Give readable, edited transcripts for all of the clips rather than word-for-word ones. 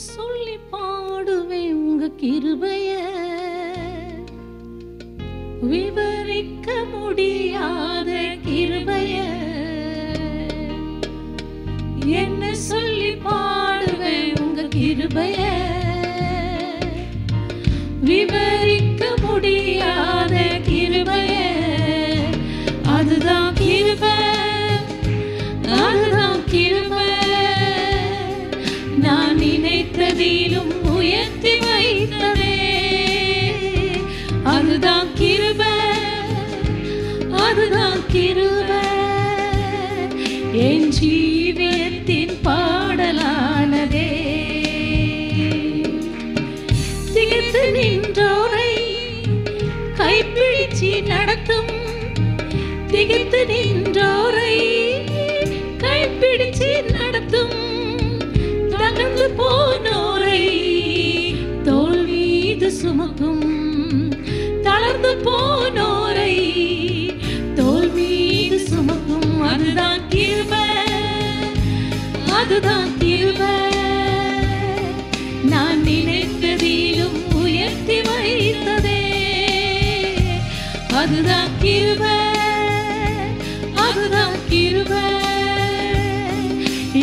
சொல்லி பாடுவேன் உங்க கிருபைய, விவரிக்க முடியாத கிருபைய. என்ன சொல்லி பாடுவேன் உங்க கிருபைய, விவரிக்க முடியாத கிருபைய. அதுதான் கிருபை, அதுதான் கிருபை. நான் நினைத்ததிலும் உயர்த்தி வைத்ததே, அதுதான் கிருபை, அதுதான் கிருபை. என் ஜீவியத்தின் பாடலானதே. திகைத்து நின்றோரை கைப்பிடிச்சி நடத்தும், திகைத்து நின்றோரை கைப்பிடிச்சி நடத்தும். தகர்ந்து போனோரை தோள் மீது சுமக்கும், தளர்ந்து போனோரை தோள் மீது சுமக்கும். அதுதான் கிருபை, அதுதான் கிருபை. நான் நினைத்ததிலும் உயர்த்தி வைத்ததே, அதுதான் கிருபை, அதுதான் கிருபை.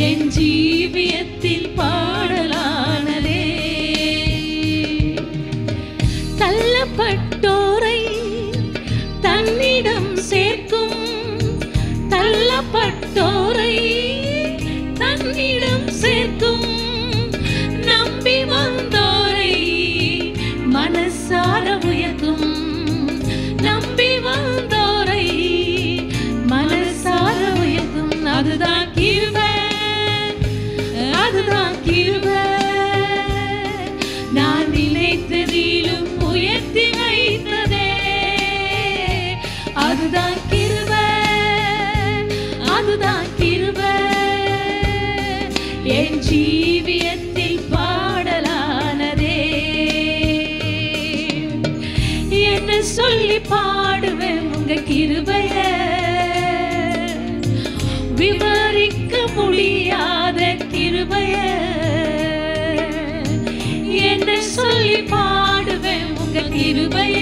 என் ஜீவியத்தில் பாடலானதே. தள்ளப்பட்டோரை தன்னிடம் சேர்க்கும், தள்ளப்பட்டோரை தன்னிடம் சேர்க்கும். நம்பி வந்தோரை மனசார உயர்த்தும், நம்பி வந்தோரை மனசார உயர்த்தும். அதுதான் கிருபை, அதுதான் கிருபை. நான் நினைத்ததிலும் உயர்த்தி வைத்ததே, அதுதான் கிருபை, அதுதான் கிருபை. என் ஜீவியத்தில் பாடலானதே. என்ன சொல்லி பாடுவேன் உங்க கிருபைய, விவரிக்க முடியாத கிருபைய. என்ன சொல்லி பாடுவேன் உங்க கிருபைய,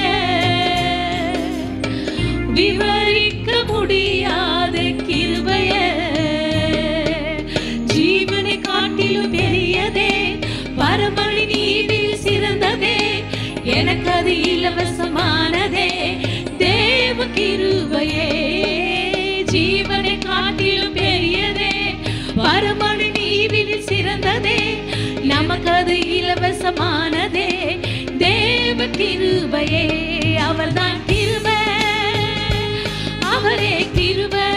விவரிக்க முடியாத கிருபைய. ஜீவனை காட்டிலும் பெரியதே, பரமணி நீதில் சிறந்ததே, எனக்கு அது இலவசமானதே. தேவ கிருபையே ஜீவனை காட்டிலும் பெரியதே, பரமணி நீதில் சிறந்ததே, நமக்கு அது இலவசமானதே. தேவ கிருபையே, அவர்தான் கிருபை, அவரே கிருபை.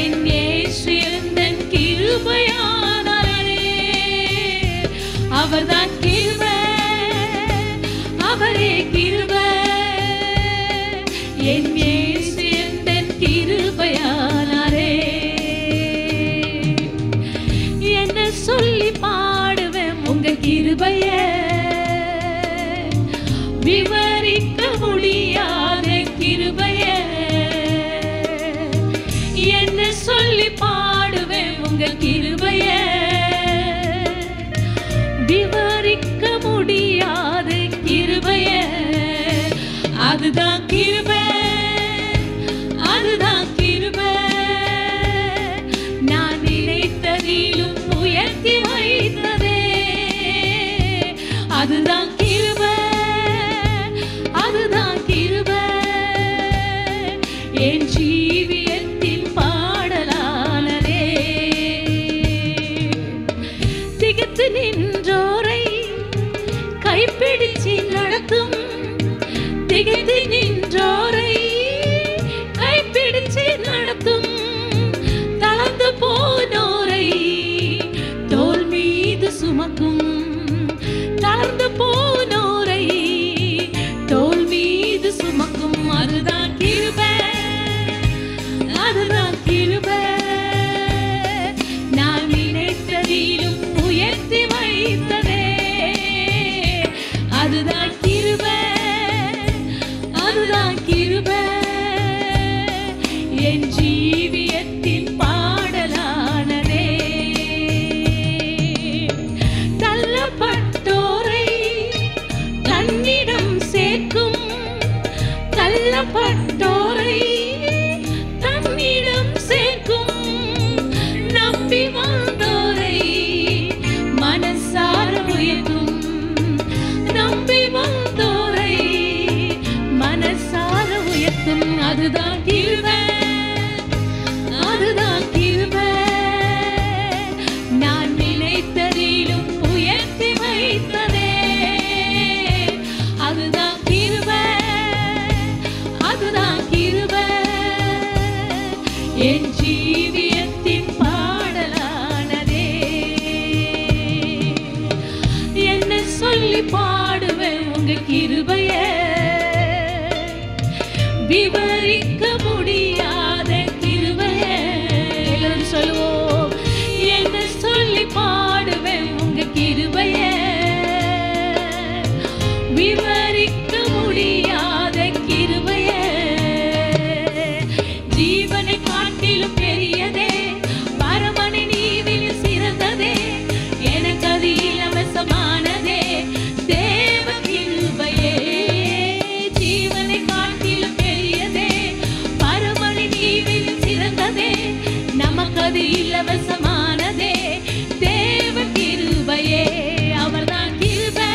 என் இயேசு எந்தன் கிருபையானாரே, அவர்தான் கிருபை, அவரே கிருபை. என் இயேசு எந்தன் கிருபையானாரே. என்ன சொல்லி பாடுவேன் உங்க கிருபைய, விவரிக்க முடியாத கிருபைய. என்ன சொல்லி பாடுவேன் உங்க கிருபைய, விவரிக்க முடியாத கிருபைய. அதுதான் கிருபை, அதுதான் கிருபை. நான் நினைத்ததிலும் உயர்த்தி வைத்ததே, அதுதான் கிருபை, அதுதான் கிருபை. என் ஜீவியத்தில் பாடலானதே. திகைத்து நின்றோரை கைப்பிடிச்சி நடத்தும், திகைத்து நின்றோரை கைப்பிடிச்சி நடத்தும். தளர்ந்து போனோரை தோள் மீது சுமக்கும், தளர்ந்து போனோரை சொல்லி பாடுவேன் உங்க கிருபைய, விவரிக்க முடியாத கிருபைய. எல்லாரும் சொல்லுவோம், என்ன சொல்லி பாடுவேன் உங்க கிருபைய, விவரிக்க முடியாத கிருபைய. ஜீவனை காட்டிலும் பெரியதே, பரமனை நீதியில் சிறந்ததே, எனக்கு அது இலவசமானதே தேவ கிருபையே. ஜீவனை காட்டிலும் பெரியதே, பரமனை நீதியில் சிறந்ததே, நமக்கு அது இலவசமானதே தேவ கிருபையே. அவர்தான் கிருபை,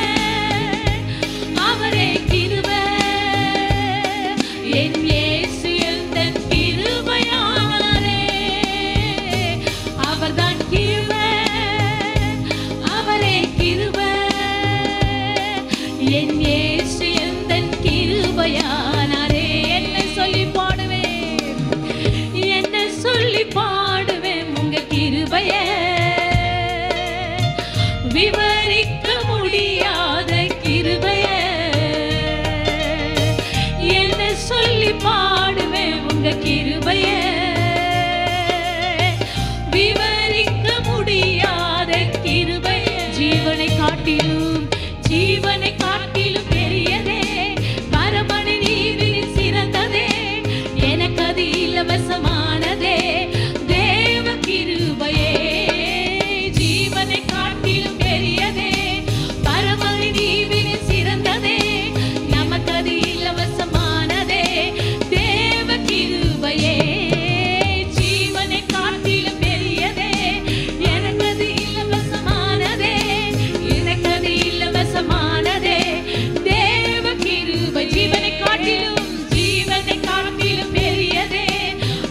அவரே கிருபை, என் இயேசு எந்தன் கிருபையாளரே. அவர்தான் கிருபை, அவரே கிருபை, என் இயேசு எந்தன் கிருபையாளரே. என்ன சொல்லி பாடுவேன், என்ன சொல்லி பாடுவேன் உங்க கிருபையே, விவரிக்க முடியாத கிருபையே. என்ன சொல்லி பாடுவேன் உங்க கிருபையே, விவரிக்க முடியாத கிருபையே. ஜீவனை காட்டிலும், ஜீவனை காட்டிலும் பெரியதே, பரமனை நீதியில் சிறந்ததே, எனக்கு அது இலவசமானதே தேவ கிருபையே. ஜீவனை காட்டிலும் பெரியதே, பரமனை நீதியில் சிறந்ததே, நமக்கு அது இலவசமானதே தேவ கிருபையே. ஜீவனை காட்டிலும் பெரியதே, எனக்கு அது இலவசமானதே, எனக்கு அது இலவசமானதே தேவ கிருபை. ஜீவனை காட்டிலும், ஜீவனை காட்டிலும் பெரியதே,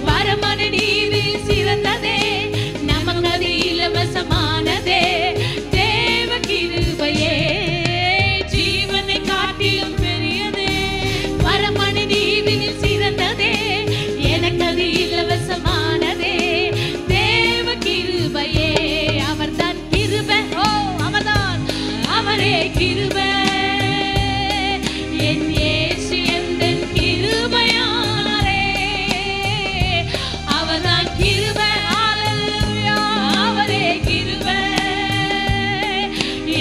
பரமனை நீதியில் சிறந்ததே, நமக்கு அது இலவசமானதே தேவ கிருபையே. ஜீவனை காட்டிலும் பெரியதே, பரமனை நீதியில் சிறந்ததே, எனக்கு அது இலவசமானதே தேவ கிருபையே. அவர்தான் கிருபை, ஓ அவர்தான், அவரே கிருபை, என் இயேசு எந்தன் கிருபையாளரே. அவர்தான் கிருபை, ஹல்லேலூயா, அவரே கிருபை,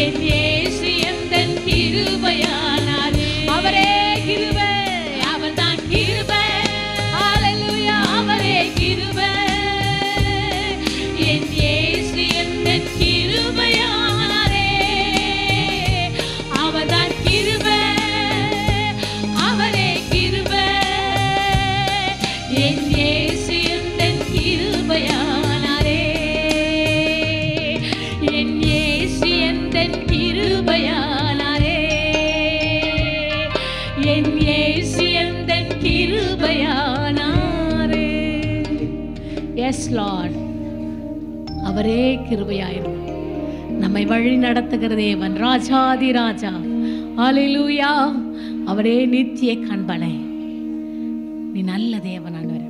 என் இயேசு எந்தன் கிருபையாளரே. அவரே கிருபை, அவர்தான் கிருபை, ஹல்லேலூயா, அவரே கிருபை, என் இயேசு எந்தன் கிருபையாளரே. அவர்தான் கிருபை, அவரே கிருபை, என் இயேசு எந்தன் கிருபையாளரே. என் இயேசு எந்தன் கிருபையாளரே, என் இயேசு எந்தன் கிருபையாளரே. எஸ் லார்ட், அவரே கிருபையாயிரும், நம்மை வழி நடத்துகிற தேவன், ராஜாதி ராஜா. ஹல்லேலூயா, அவரே நித்திய கண்பனை. நீ நல்ல தேவன் ஆண்டவரே,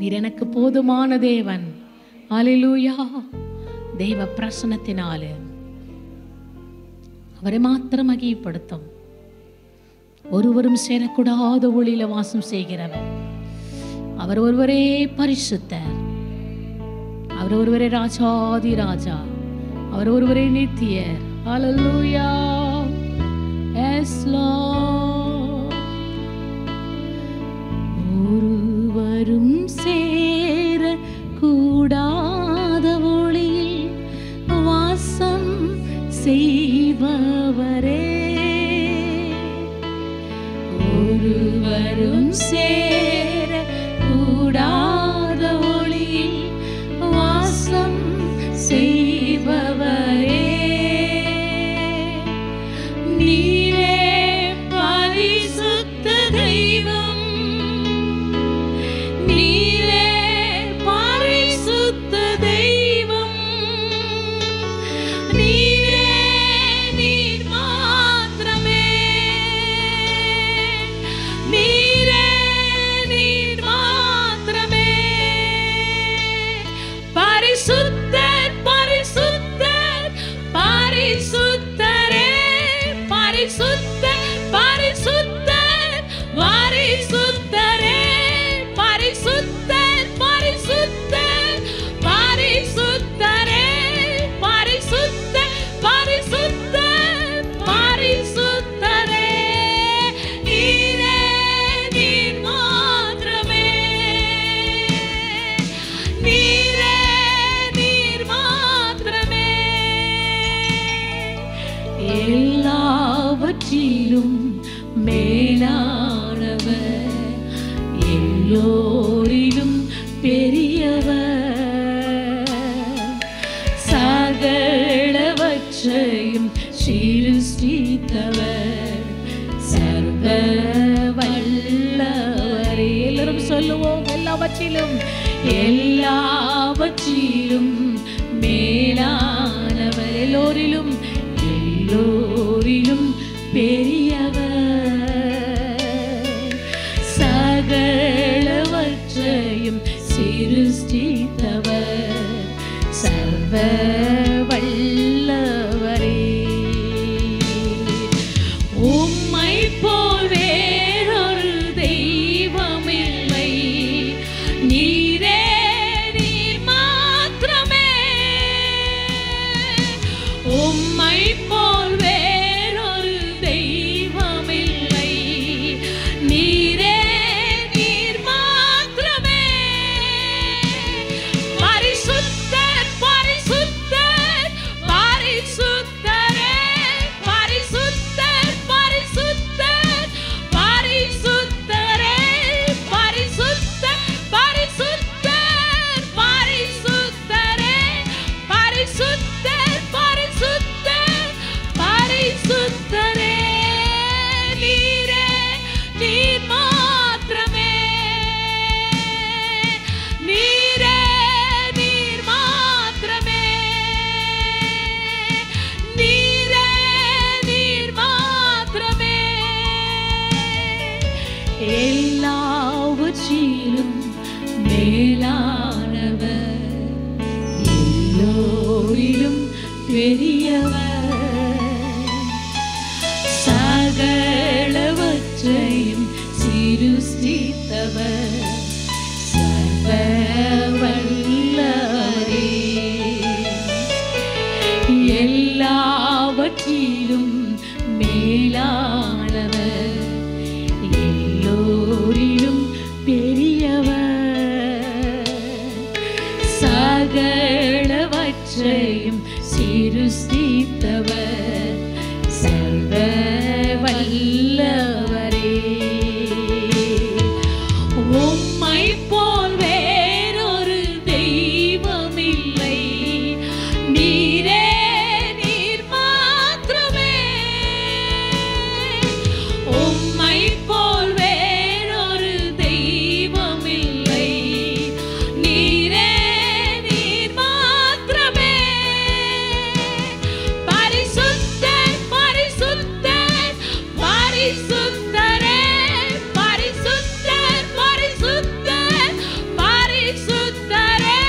நீர் எனக்கு போதுமான தேவன். ஹல்லேலூயா, தெய்வ பிரசன்னத்தினாலே அவரை மாத்திரம் மகிமைப்படுத்தும். ஒருவரும் சேரக்கூடாத ஒளியில வாசம் செய்கிறவர் அவர் ஒருவரே பரிசுத்தர், அவர் ஒருவரே ராஜாதி ராஜா, அவர் ஒருவரே நித்தியர். ஹல்லேலூயா, எஸ் லார்ட். ஒருவரும் சேர கூடாத ஒளியில் வாசம் செய்பவரே, ஒருவரும் சேர கூடாத ஒளியில் வாசம் செய்பவரே. நீரே பரிசுத்த தெய்வம், நீரே பரிசுத்த தெய்வம், நீரே நீர் மாத்திரமே, நீரே எல்லாவற்றிலும் மேலானவர், எல்லோரிலும் பெரியவர், சகலவற்றையும் சிருஷ்டித்தவர், சர்வ வல்லவரே. எல்லாரும் சொல்லுவோம், எல்லாவற்றிலும் எல்லாவற்றிலும் மேலானவர், எல்லோரிலும் எல்லோரிலும் பெரியவர், சகலவற்றையும் சிருஷ்டித்தவர், சர்வ வல்லவரே. உம்மை போல் வேறொரு தெய்வமில்லை, நீரே நீர் மாத்திரமே. உம்மை போல் வேறொரு தெய்வமில்லை, நீரே நீர் மாத்திரமே. பரிசுத்தர் பரிசுத்தர் பரிசுத்தரே, பரிசுத்தர் பரிசுத்தர் பரிசுத்தரே, பரிசுத்தர் பரிசுத்தர் பரிசுத்தரே, பரிசுத்தர் பரிசுத்தர் பரிசுத்தரே, நீரே நீர் மாத்திரமே. நீரே நீர் மாத்திரமே. நீரே நீர் மாத்திரமே. எல்லாவற்றிலும் மேலானவர், எல்லோரிலும் பெரியவர், சகலவற்றையும் சிருஷ்டித்தவர், சர்வ வல்லவரே. எல்லாவற்றிலும் மேலானவர், எல்லோரிலும் பெரியவர், சகலவற்றையும் சிருஷ்டித்தவர், சர்வ வல்லவரே. உம்மை போல் வேறொரு தெய்வமில்லை, நீரே நீர் மாத்திரமே. உம்மை போல் வேறொரு தெய்வமில்லை, நீரே நீர் மாத்திரமே. பரிசுத்தர் பரிசுத்தர் பரிசுத்தரே, பரிசுத்தர் பரிசுத்தர் பரிசுத்தரே,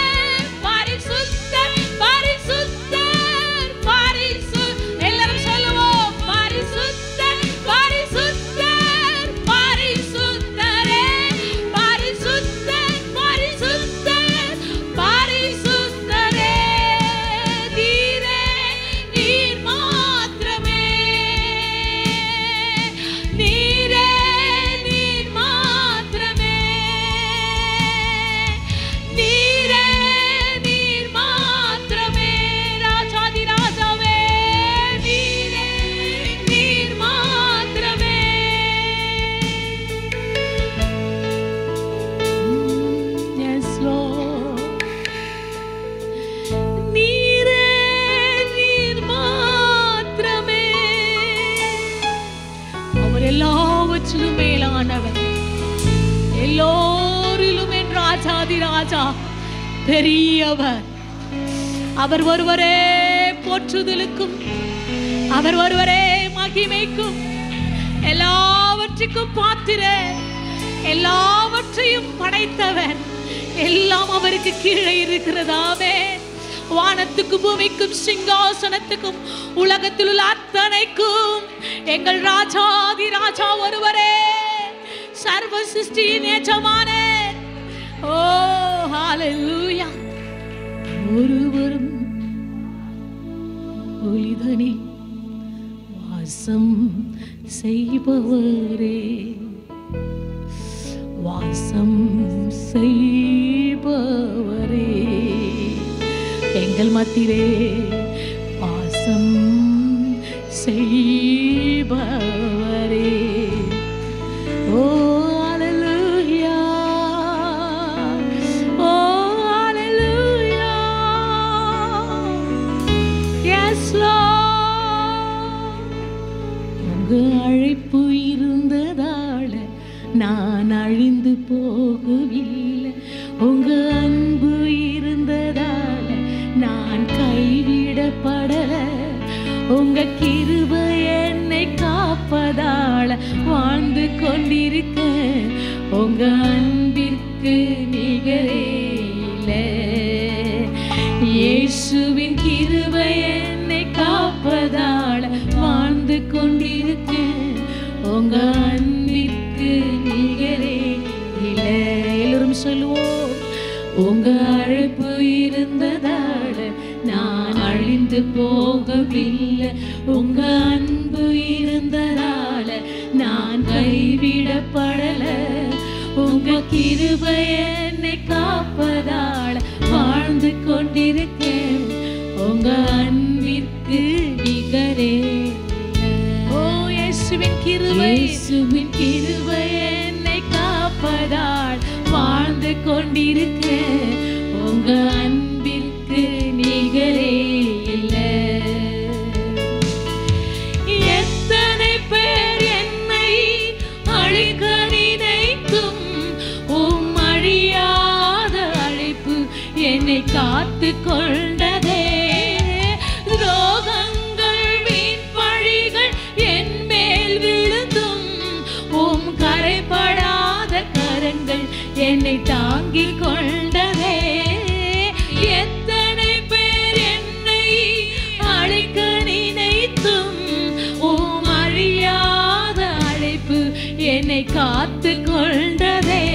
பரிசுத்தர் பரிசுத்தர் பரிசுத்தர். எல்லாரும் சொல்லுவோம், பரிசுத்தர் பரிசுத்தர் பரிசுத்தரே, பரிசுத்தர் பரிசுத்தர் பரிசுத்தரே, நீரே நீர் மாத்திரமே. நீரே நீர் மாத்திரமே. நீரே நீர் மாத்திரமே. ராஜாதி ராஜாவே, நீரே நீர் மாத்திரமே. Yes, Lord. நீரே நீர் மாத்திரமே. அவர் எல்லாவற்றிலும் மேலானவர், எல்லோரிலும் என் ராஜாதி ராஜா பெரியவர். அவர் ஒருவரே போற்றுதலுக்கும், அவர் ஒருவரே மகிமைக்கும், எல்லாவற்றுக்கும் பாத்திரர், எல்லாவற்றையும் படைத்தவர். எல்லாம் அவருக்கு கீழே இருக்கிறதாவே. வானத்துக்கும் பூமிக்கும் சிங்காசனத்துக்கும் உலகத்தில் உள்ள அத்தனைக்கும் எங்கள் ராஜாதி ராஜா ஒருவரே, சர்வ சிருஷ்டியின் எஜமானே. ஓ ஹalleluya. ஒருவரும் ஒளிதனில் வாசம் செய்பவரே, வாசம் செய்பவரே, எங்கள் மத்தியிலே வாசம் செய்பவரே. Oh hallelujah, oh hallelujah. Yes Lord. உங்க அழைப்பு இருந்ததால நான் அழிந்து போகவில்லை. உங்க அன்பு இருந்ததால நான் கைவிடப்படல. உங்க கிருபை என்னை காப்பதால வாழ்ந்து கொண்டிருக்க. உங்க அன்பிற்கு நிகரே இல்லை. இயேசுவின் கிருபை என்னை காப்பதால வாழ்ந்து கொண்டிருக்க. உங்க அன்பிற்கு நிகரே இல்லை. எல்லாரும் சொல்லுவோம். உங்க அழைப்பு இருந்ததால நான் அழிந்து போகவில்லை. உங்க அன்பு இருந்ததால நான் கைவிடப்படல. உங்க கிருபை என்னை காப்பதால வாழ்ந்து கொண்டிருக்கேன். உங்க அன்பிற்கு நிகரே. ஓ இயேசுவின் கிருபை, இயேசுவின் கிருபை என்னை காப்பதால் வாழ்ந்து கொண்டிருக்கேன். உங்க அன்பிற்கு நிகரே இல்லை. எத்தனை பேர் என்னை அழிக்க நினைத்தும் உம் அழியாத அழைப்பு என்னை காத்து கொண்டதே. துரோகங்கள் வீண் பழிகள் என் மேல் விழுந்தும் உம் கரைபடாத கரங்கள் என்னை தாங்கிக் கொண்டதே. எத்தனை பேர் என்னை அழிக்க நினைத்தும் உம் அழியாத அழைப்பு என்னை காத்து கொண்டதே.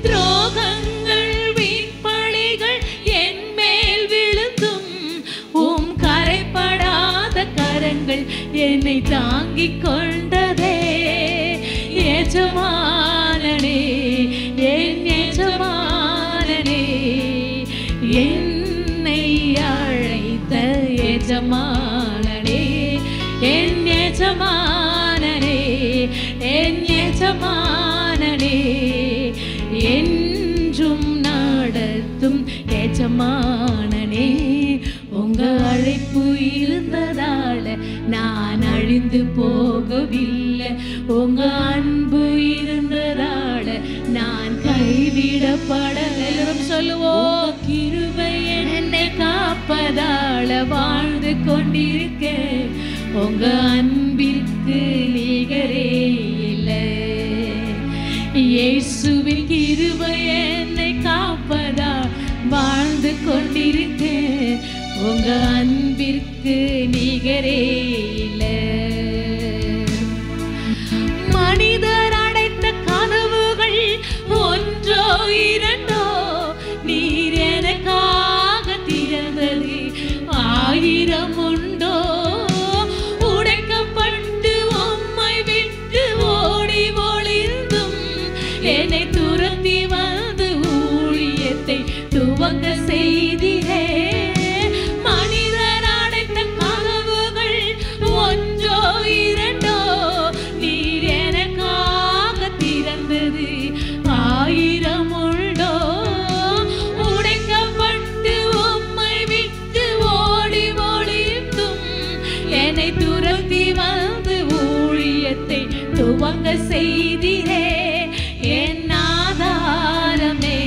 துரோகங்கள் வீண் பழிகள் என் மேல் விழுந்தும் உம் கரைபடாத கரங்கள் என்னை தாங்கிக் கொண்டதே. எஜமானனே, என் எஜமானனே, என்னை அழைத்த எஜமானனே, என் எஜமானனே, என் எஜமானனே, என்றும் நடத்தும் எஜமானனே. உங்க அழைப்பு இருந்ததால நான் அழிந்து போகவில்லை. உங்க அன்பு இருந்ததால நான் கைவிடப்படல. எல்லாரும் சொல்லுவோம். கிருபை என்னை காப்பதால வாழ்ந்து கொண்டிருக்கேன். உங்க அன்பிற்கு நிகரே இல்லை. இயேசுவின் கிருபை என்னை காப்பதால் வாழ்ந்து கொண்டிருக்கேன். உங்க அன்பிற்கு நிகரே இல்லை. மனிதர் அடைத்த கனவுகள் ஒன்றோ இரண்டோ நீர் எனக்காக திறந்தது 1000 உண்டோ. உடைக்கப்பட்டு உம்மை விட்டு ஓடி ஒளிந்தும் என்னை துரத்தி வந்து ஊழியத்தை துவங்க செய்திரே. மனிதர் அடைத்த கனவுகள் ஒன்றோ இரண்டோ நீர் எனக்காக திறந்தது 1000 உண்டோ. உடைக்கப்பட்டு உம்மை விட்டு ஓடி ஒளிந்தும் என்னை துரத்தி வந்து ஊழியத்தை துவங்க செய்திரே. என் ஆதாரமே,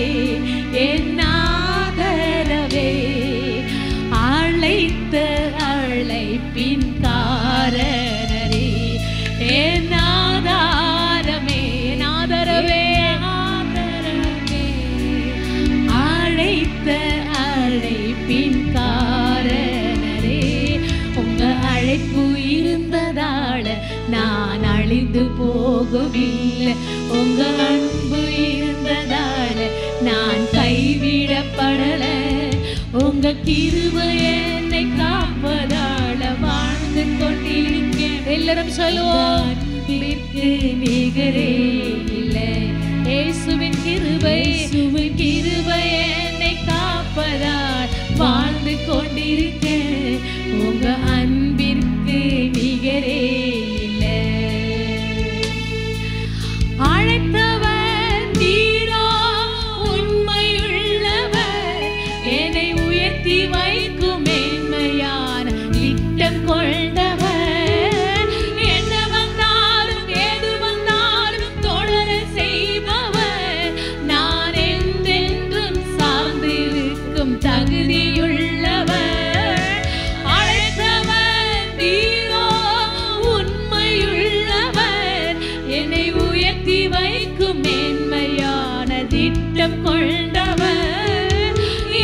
என் ஆதரவே, அழைத்த அழைப்பின் காரணரே. என் ஆதாரமே, என் ஆதரவே, ஆதரவே, அழைத்த அழைப்பின் காரணரே. உங்க அழைப்பு இருந்ததால நான் அழிந்து போகவில்லை. உங்க அன்பு இருந்ததால நான் கைவிடப்படல. உங்க கிருபை என்னை காப்பதால வாழ்ந்து கொண்டிருக்கேன். எல்லாரும் சொல்லுவோம். அன்பிற்கு நிகரே இல்லை. இயேசுவின் கிருபை, இயேசுவின் கிருபை என்னை காப்பதால் வாழ்ந்து கொண்டிருக்கேன். உங்க அன்பிற்கு நிகரே இல்லை. அழைத்தவர் நீரோ உண்மையுள்ளவர், என்னை உயர்த்தி வைக்கும் மேன்மையான திட்டம் கொண்டவர். என்ன வந்தாலும் ஏது வந்தாலும் தொடர செய்பவர், நான் என்றென்றும் சார்ந்திருக்கும் தகுதியுள்ளவர். அழைத்தவர் நீரோ உண்மையுள்ளவர், என்னை உயர்த்தி வைக்கும் மேன்மையான திட்டம் கொண்டவர்.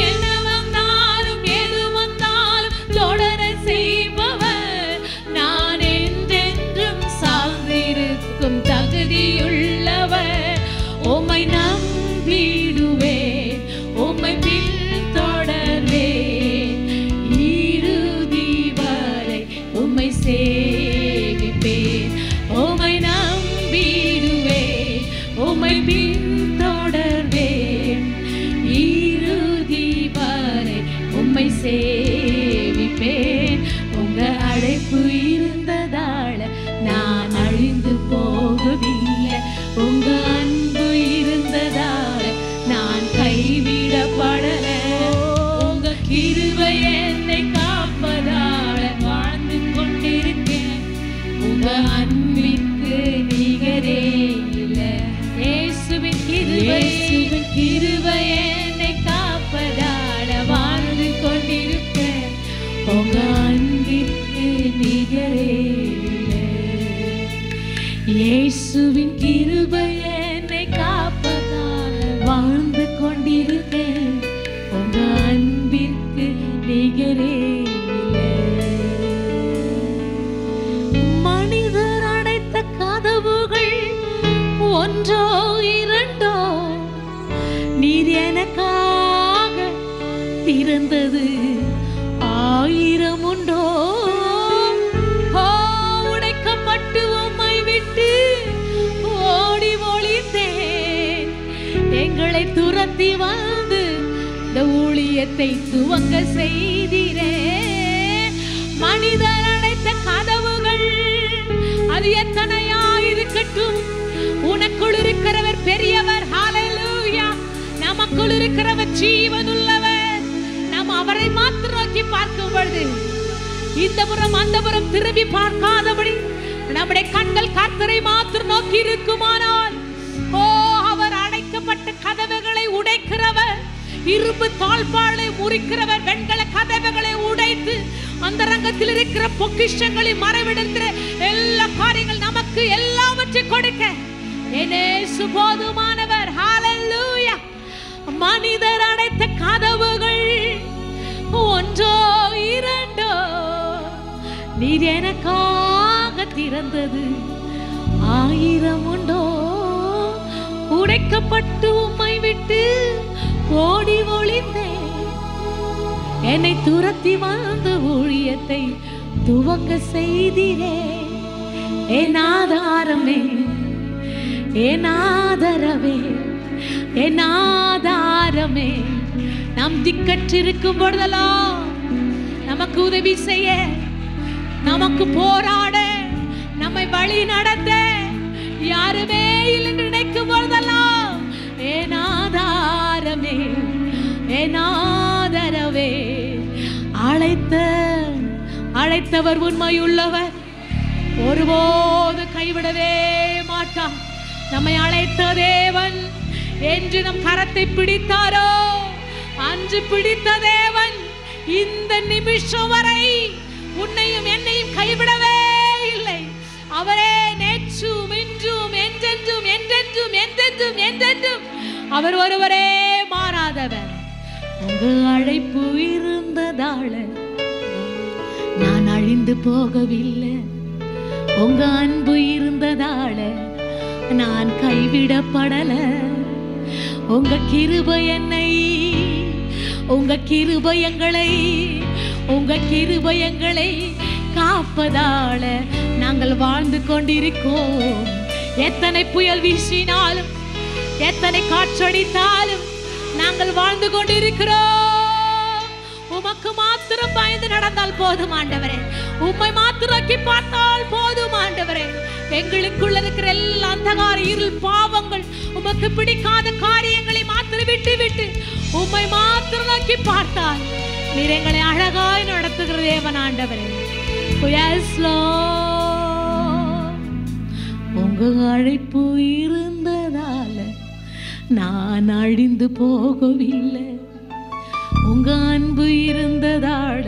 என்ன வந்தாலும் எது வந்தாலும் தொடர செய்பவர், நான் என்றென்றும் சார்ந்திருக்கும் தகுதியுள்ளவர். உம்மை நம்பிடுவேன், உம்மை பின்தொடர்வேன், இறுதி வரை உம்மை சேவிப்பேன். உம்மை நம்பிடுவேன், உம்மை பின்தொடர்வேன், இறுதி வரை உம்மை சேவிப்பேன். உங்க அழைப்பு இருந்ததால நான் அழிந்து போகவில்லை. உங்க அன்பு இருந்ததால நான் கைவிடப்படல. உங்க கிருபை என்னை காப்பதால வாழ்ந்து கொண்டிருக்கேன். உங்க அன்பிற்கு நிகரே இல்லை. இயேசுவின் கிருபை என்னை காப்பதால வாழ்ந்து கொண்டிருக்கேன். உங்க அன்பிற்கு நிகரே இல்லை. இயேசுவின் கிருபை என்னை காப்பதால வாழ்ந்து கொண்டிருக்கேன். உங்க அன்பிற்கு நிகரே இல்லை. மனிதர் அடைத்த கதவுகள் ஒன்றோ இரண்டோ, நீர் எனக்காக திறந்தது 1000 உண்டோ. உடைக்கப்பட்டு உம்மை விட்டு ஓடி ஒளிந்தேன். எங்களை துரத்தி வந்து இந்த ஊழியத்தை துவங்க செய்தீரே. மனிதர் அடைத்த கதவுகள் அது எத்தனையா இருக்கட்டும், உனக்குள் இருக்கிறவர் பெரியவர். ஹல்லேலூயா. நமக்குள் இருக்கிறவர் ஜீவனுள்ளவர். நாம் அவரை மாத்திரம் நோக்கி பார்க்கும் பொழுது இந்த புறம் அந்த புறம் திரும்பி பார்க்காதபடி நம்முடைய கண்கள் கர்த்தரை மாத்திரம் நோக்கி இருக்குமானால், அவர் அடைக்கப்பட்ட கதவுகளை உடைக்கிறவர், இரும்பு தாழ்பாளை முறிக்கிறவர், வெண்கல கதவுகளை உடைத்து அந்த ரங்கத்தில் இருக்கிற பொக்கிஷங்களை மறைவிடுகிற எல்லா காரியங்கள் நமக்கு எல்லாவற்றை கொடுக்க இயேசு போதுமானவர். ஹல்லேலூயா. மனிதர் அடைத்த கதவுகள் ஒன்றோ இரண்டோ, நீர் எனக்காக திறந்தது 1000 உண்டோ. உடைக்கப்பட்டு உம்மை விட்டு ஓடி ஒளிந்தேன். என்னை துரத்தி வந்து ஊழியத்தை துவங்க செய்தீரே. என் ஆதாரமே, என் ஆதரவே, என் ஆதாரமே. நாம் திக்கற்றிருக்கும் பொழுதெல்லாம் நமக்கு உதவி செய்ய, நமக்கு போராட, நம்மை வழி நடத்த யாருமே இல்லை என்று நினைக்கும் பொழுதெல்லாம், என் ஆதாரமே, என் ஆதரவே. அழைத்தவர் உண்மையுள்ளவர், ஒருபோது கைவிடவே மாட்டார். நம்மை அழைத்த தேவன் என்று நம் கரத்தை பிடித்தாரோ அன்று பிடித்த தேவன் இந்த நிமிஷம் வரை உன்னையும் என்னையும் கைவிடவே இல்லை. அவரே நேற்றும் இன்றும் என்றென்றும் என்றென்றும் என்றென்றும் என்றென்றும் அவர் ஒருவரே மாறாதவர். உங்க அழைப்பு இருந்ததால நான் அழிந்து போகவில்லை. உங்க அன்பு இருந்ததால நான் கைவிடப்படல. உங்க கிருபை என்னை, உங்க கிருபை எங்களை, உங்க கிருபை எங்களை காப்பதால நாங்கள் வாழ்ந்து கொண்டிருக்கோம். எத்தனை புயல் வீசினாலும், எத்தனை காற்றடித்தாலும் நாங்கள் வாழ்ந்து கொண்டிருக்கிறோம். உமக்கு மாத்திரம் பயந்து நடந்தால் போதும் ஆண்டவரே. உம்மை மாத்திரம் நோக்கி பார்த்தால் போதும் ஆண்டவரே. எங்களுக்குள்ள இருக்கிற எல்லா அந்தகார இருள் பாவங்கள் உமக்கு பிடிக்காத காரியங்களை மாத்திரம் விட்டு விட்டு உம்மை மாத்திரம் நோக்கி பார்த்தால் நீர் எங்களை அழகாய் நடத்துகிற தேவன் ஆண்டவரே. Yes Lord. உங்க அழைப்பு இருந்ததால நான் அழிந்து போகவில்லை. உங்க அன்பு இருந்ததால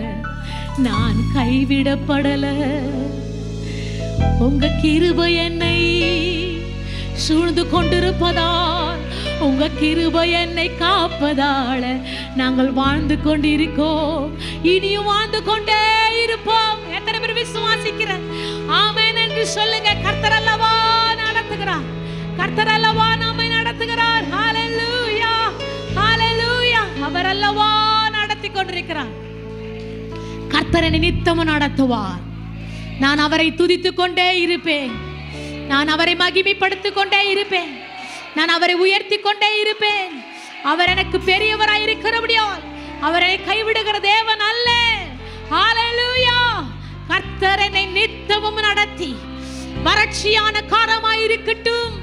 நான் கைவிடப்படல. உங்க கிருபை என்னை சூழ்ந்து கொண்டிருப்பதால், உங்க கிருபை என்னை காப்பதால நாங்கள் வாழ்ந்து கொண்டிருக்கோம். இனியும் வாழ்ந்து கொண்டே இருப்போம். எத்தனை பேர் விசுவாசிக்கிறேன்? ஆமென் என்று சொல்லுங்க. கர்த்தர் அல்லவா நடத்துகிறார், கர்த்தர் அல்லவா நம்மை நடத்துகிறார். ஹalleluya, ஹalleluya. அவர் அல்லவா நடத்தி கொண்டிருக்கிறார். கர்த்தர் என்னை நித்தமும் நடத்துவார். நான் அவரை துதித்துக் கொண்டே இருப்பேன். நான் அவரை மகிமைப்படுத்திக் கொண்டே இருப்பேன். நான் அவரை உயர்த்தி கொண்டே இருப்பேன். அவர் எனக்கு பெரியவராய் இருக்கிறபடியால் அவர் என்னை கைவிடுகிற தேவன் அல்ல. ஹalleluya. கர்த்தர் என்னை நித்தமும் நடத்தி வறட்சியான காலமாய் இருக்கட்டும்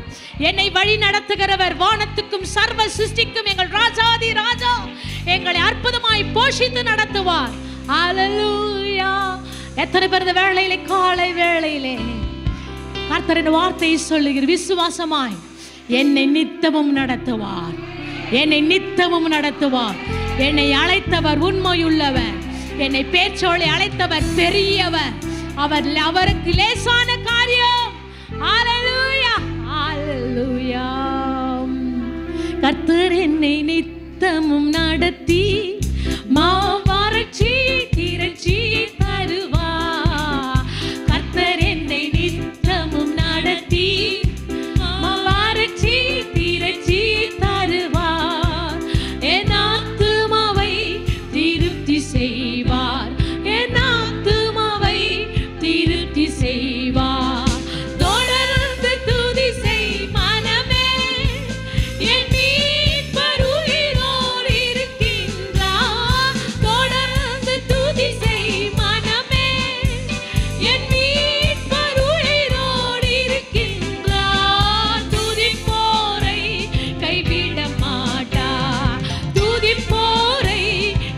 என்னை வழி நடத்துகிறவர். வானத்துக்கும் சர்வ சிருஷ்டிக்கும் எங்கள் ராஜாதி ராஜா எங்களை அற்புதமாய் போஷித்து நடத்துவார். ஹalleluya. எத்தனை பேர் இந்த வேளையிலே, காலை வேளையிலே கர்த்தரின் வார்த்தையை சொல்லுகிற விசுவாசமாய் என்னை நித்தமும் நடத்துவார், என்னை நித்தமும் நடத்துவார். என்னை அழைத்தவர் உண்மையுள்ளவர், என்னை பேச்சோலை அழைத்தவர் பெரியவர். அவருக்கு லேசான காரியம். ஹalleluya, ஹalleluya. கர்த்தர் என்னை நித்தமும் நடத்தி மாவறட்சி திரட்சி தருவார். கர்த்தர் என்னை நித்தமும் நடத்தி மாவறட்சி திரட்சி தருவார். என் ஆத்துமாவை திருப்தி செய்வார், என் ஆத்துமாவை திருப்தி செய்வார். தொடர்ந்து துதி செய் மனமே, என் மீட்பர் உயிரோடு இருக்கின்றார். தொடர்ந்து துதி செய் மனமே, என் மீட்பர் உயிரோடு இருக்கின்றார். துதிப்போரை கைவிட மாட்டார், துதிப்போரை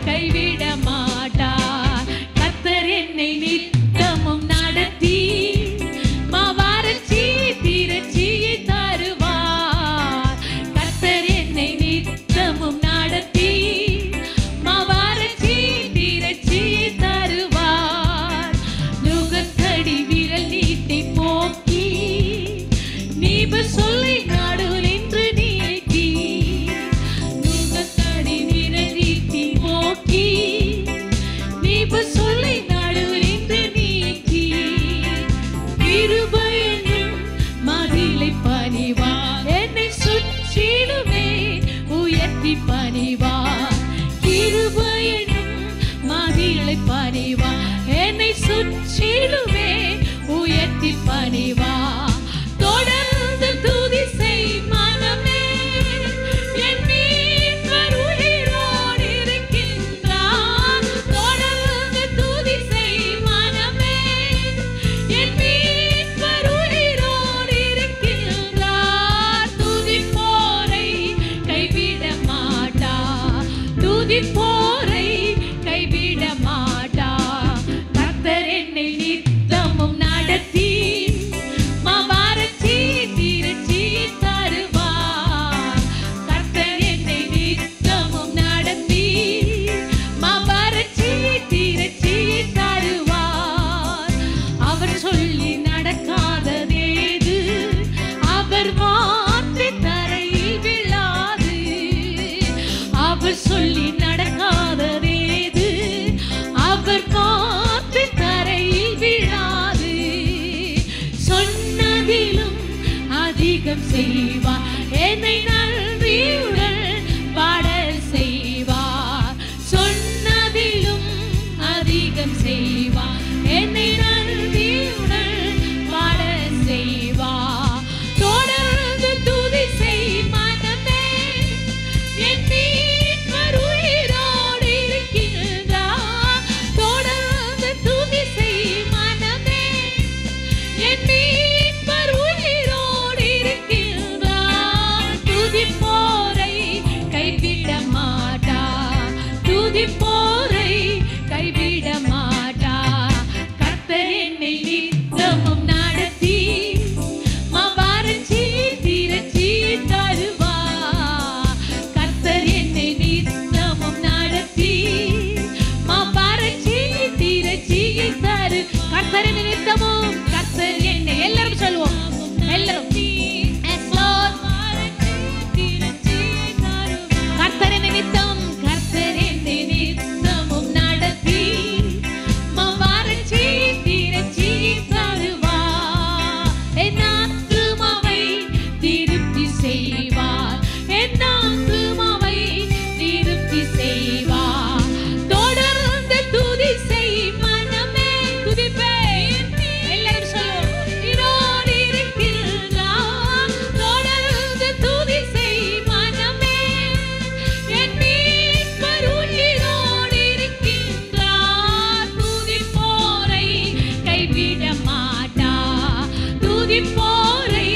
கைவிட மாட்டார். கர்த்தர் என்னை நித்தமும் நடத்தி மாவறட்சி திரட்சி தருவார். கர்த்தர் என்னை நித்தமும் நடத்தி மாவறட்சி திரட்சி தருவார். நுகத்தடி விரல் நீட்டி போக்கி நீப சொல்லி நடுவில் நின்று நீக்கி. நுகத்தடி விரல் நீட்டி போக்கி நீப சொல்லி நடுவில் நின்று நீக்கி. கிருபையென்னும் மதிலை பணிவார், என்னை சுற்றிலுமே உயர்த்தி பணிவார். கிருபையென்னும் மதிலை பணிவார், என்னை சுற்றிலுமே உயர்த்தி பணிவார். தொடர்ந்து துதி செய் மனமே, என் மீட்பர் உயிரோடு இருக்கின்றார். தொடர்ந்து துதி செய் மனமே, என் மீட்பர் உயிரோடு இருக்கின்றார். துதிப்போரை கைவிட மாட்டார், துதிப்போரை கைவிட மாட்டார். கர்த்தர் என்னை நித்தமும் என் மீட்பர் உயிரோடு இருக்கின்றார். துதிப்போரை கைவிட மாட்டார், துதிப்போரை கைவிட மாட்டார். கர்த்தர் என்னை நித்தமும் நடத்தி மவரட்சி தீரட்சி தருவார். கர்த்தர் என்னை நித்தமும் நடத்தி மவரட்சி தீரட்சி தரு. கர்த்தர் என்னை நித்தமும், கர்த்தர் என்னை, எல்லாரும் சொல்லுவோம், எல்லாரும் கர்த்தர் என்னை நித்தம், கர்த்தர் என்னை நித்தமும் நடத்தி மவரட்சி தீரட்சி தருவார். என் ஆத்துமாவை திருப்தி செய்வார், என் ஆத்துமாவை திருப்தி செய்வார். தொடர்ந்து துதி செய் மனமே, துதிப்பேன். எல்லாரும் சொல்லுவோம், உயிரோடு இருக்கின்றார். தொடர்ந்து துதி செய் மனமே, என் மீட்பர் உயிரோடு இருக்கின்றார். துதிப்போரை கைவிட மாட்டார், துதிப்போரை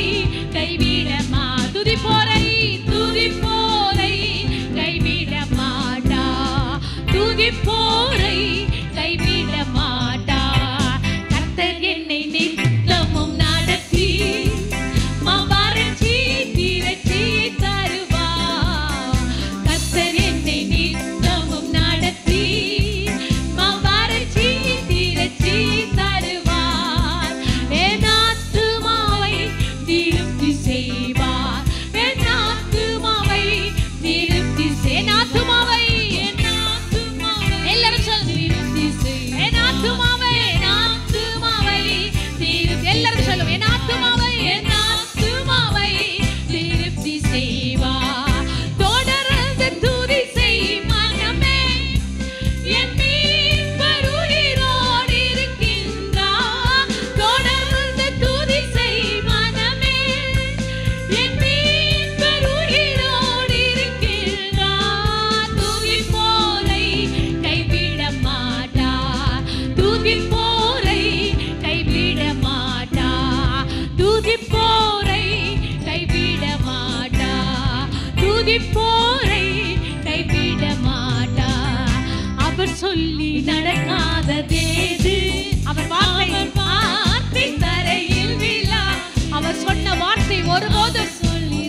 கைவிட மாட்டார். துதிப்போரை, துதிப்போரை கைவிட மாட்டார், துதிப்போரை கைவிட மாட்டார். கர்த்தர் என்னை நித்தமும் நடத்தி மவரட்சி தீரட்சி தருவார். கர்த்தர் என்னை நித்தமும் நடத்தி மவரட்சி தீரட்சி தருவார். என் ஆத்துமாவை திருப்தி செய்வார், என் ஆத்துமாவை திருப்தி செய், என் ஆத்துமாவை, என் ஆத்துமாவை, எல்லாரும் சொல்லுங்க, திருப்தி செய். என் ஆத்துமாவை, என் ஆத்துமாவை திருப்தி, எல்லாரும் சொல்லுங்க, என் ஆத்துமாவை, என் ஆத்துமாவை திருப்தி செய்வார். தொடர்ந்து துதி செய் மனமே, என் மீட்பர் உயிரோடு இருக்கின்றார். தொடர்ந்து துதி செய் மனமே, என் மீட்பர் உயிரோடு இருக்கின்றார். துதிப்போரை கைவிட மாட்டார், துதிப்போரை கைவிட மாட்டார், துதிப்போரை கைவிட மாட்டார், துதிப்போரை கைவிட மாட்டார். அவர் சொல்லி நடக்காததேது, அவர் வார்த்தை தரையில் விழா. அவர் சொன்ன வார்த்தை ஒருபோதும் சொல்லி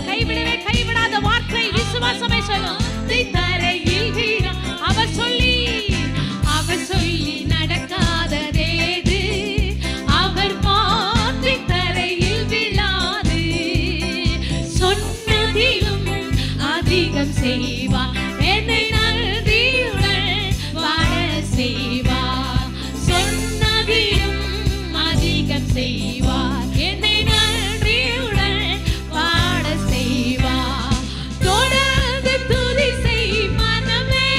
கைவிடவே கைவிடாத வார்த்தை, விசுவாசமே சொல்லும். தரையில் விழா, அவர் சொல்லி நடக்காததேது, அவர் வார்த்தை தரையில் விழாது. சொன்னதிலும் அதிகம் செய்வார், என்னை நன்றியுடன் வாழ செய்வார். சொன்னதிலும் அதிகம் செய்வார், என்னை நன்றியுடன் வாழ செய்வார். தொடர்ந்து துதி செய் மனமே,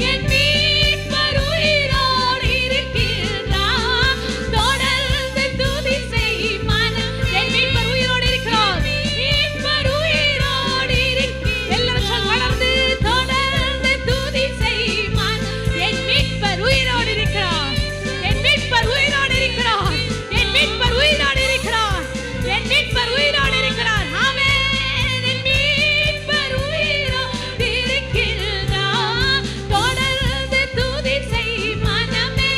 என் மீட்பர் உயிரோடு இருக்கின்றார். தொடர்ந்து துதி செய் மனம், என் மீட்பர் உயிரோடு இருக்கிறார், மீட்பர் உயிரோடு இருக்கிறார். எல்லாரும் சொல், தொடர்ந்து துதி செய் மனம், என் மீட்பர் உயிரோடு இருக்கிறார், என் மீட்பர் உயிரோடு இருக்கிறார், என் மீட்பர் உயிரோடு இருக்கிறார், என் மீட்பர் உயிரோடு இருக்கிறார். ஆமென். என் மீட்பர் உயிரோடு இருக்கிறார். தொடர்ந்து துதி செய் மனமே,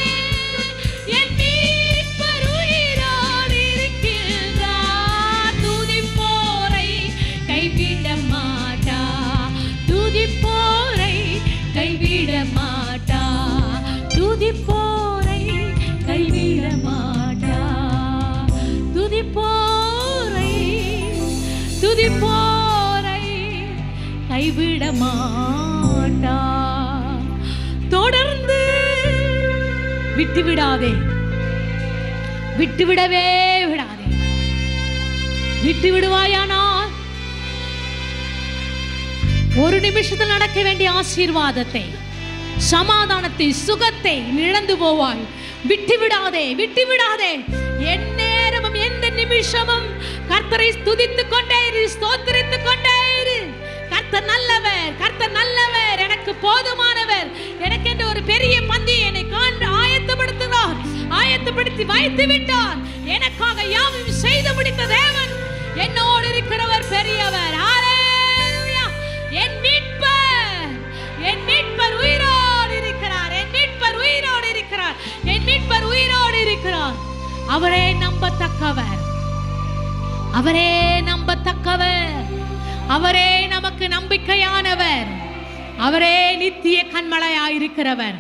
என் மீட்பர் உயிரோடு இருக்கிறார். துதிப்போரை கைவிட மாட்டார், துதிப்போரை கைவிட மாட்டார், துதிப்போரை கைவிட மாட்டார், துதிப்போரை, துதிப்போரை கைவிட மாட்டார். தொடர்ந்து விட்டு விடாதே, விட்டுவிடவே விடாதே. விட்டு விடுவாயானால் ஒரு நிமிஷத்தில் நடக்க வேண்டிய ஆசீர்வாதத்தை, சமாதானத்தை, சுகத்தை இழந்து போவாய். விட்டு விடாதே, விட்டு விடாதே. எந்நேரமும் எந்த நிமிஷமும் கர்த்தரை துதித்துக் கொண்டே இரு, ஸ்தோத்திரித்துக் கொண்டே இரு. கர்த்தர் நல்லவர், கர்த்தர் நல்லவர், எனக்கு போதுமானவர், எனக்கு என்று ஒரு பெரிய பந்தி என்னை ஆயத்தப்படுத்துகிறார். ஆயத்தப்படுத்தி வைத்து விட்டார். எனக்காக யாவும் செய்து முடித்த தேவன், என்னோடு இருக்கிறவர் பெரியவர். ஹalleluya. என் மீட்பர் உயிரோடு இருக்கிறார். என் மீட்பர் உயிரோடு இருக்கிறார். என் மீட்பர் உயிரோடு இருக்கிறார். அவரே நம்பத்தக்கவர். அவரே நம்பத்தக்கவர். அவரே நமக்கு நம்பிக்கையானவர். அவரே நித்திய கண்மலையாயிருக்கிறவர்.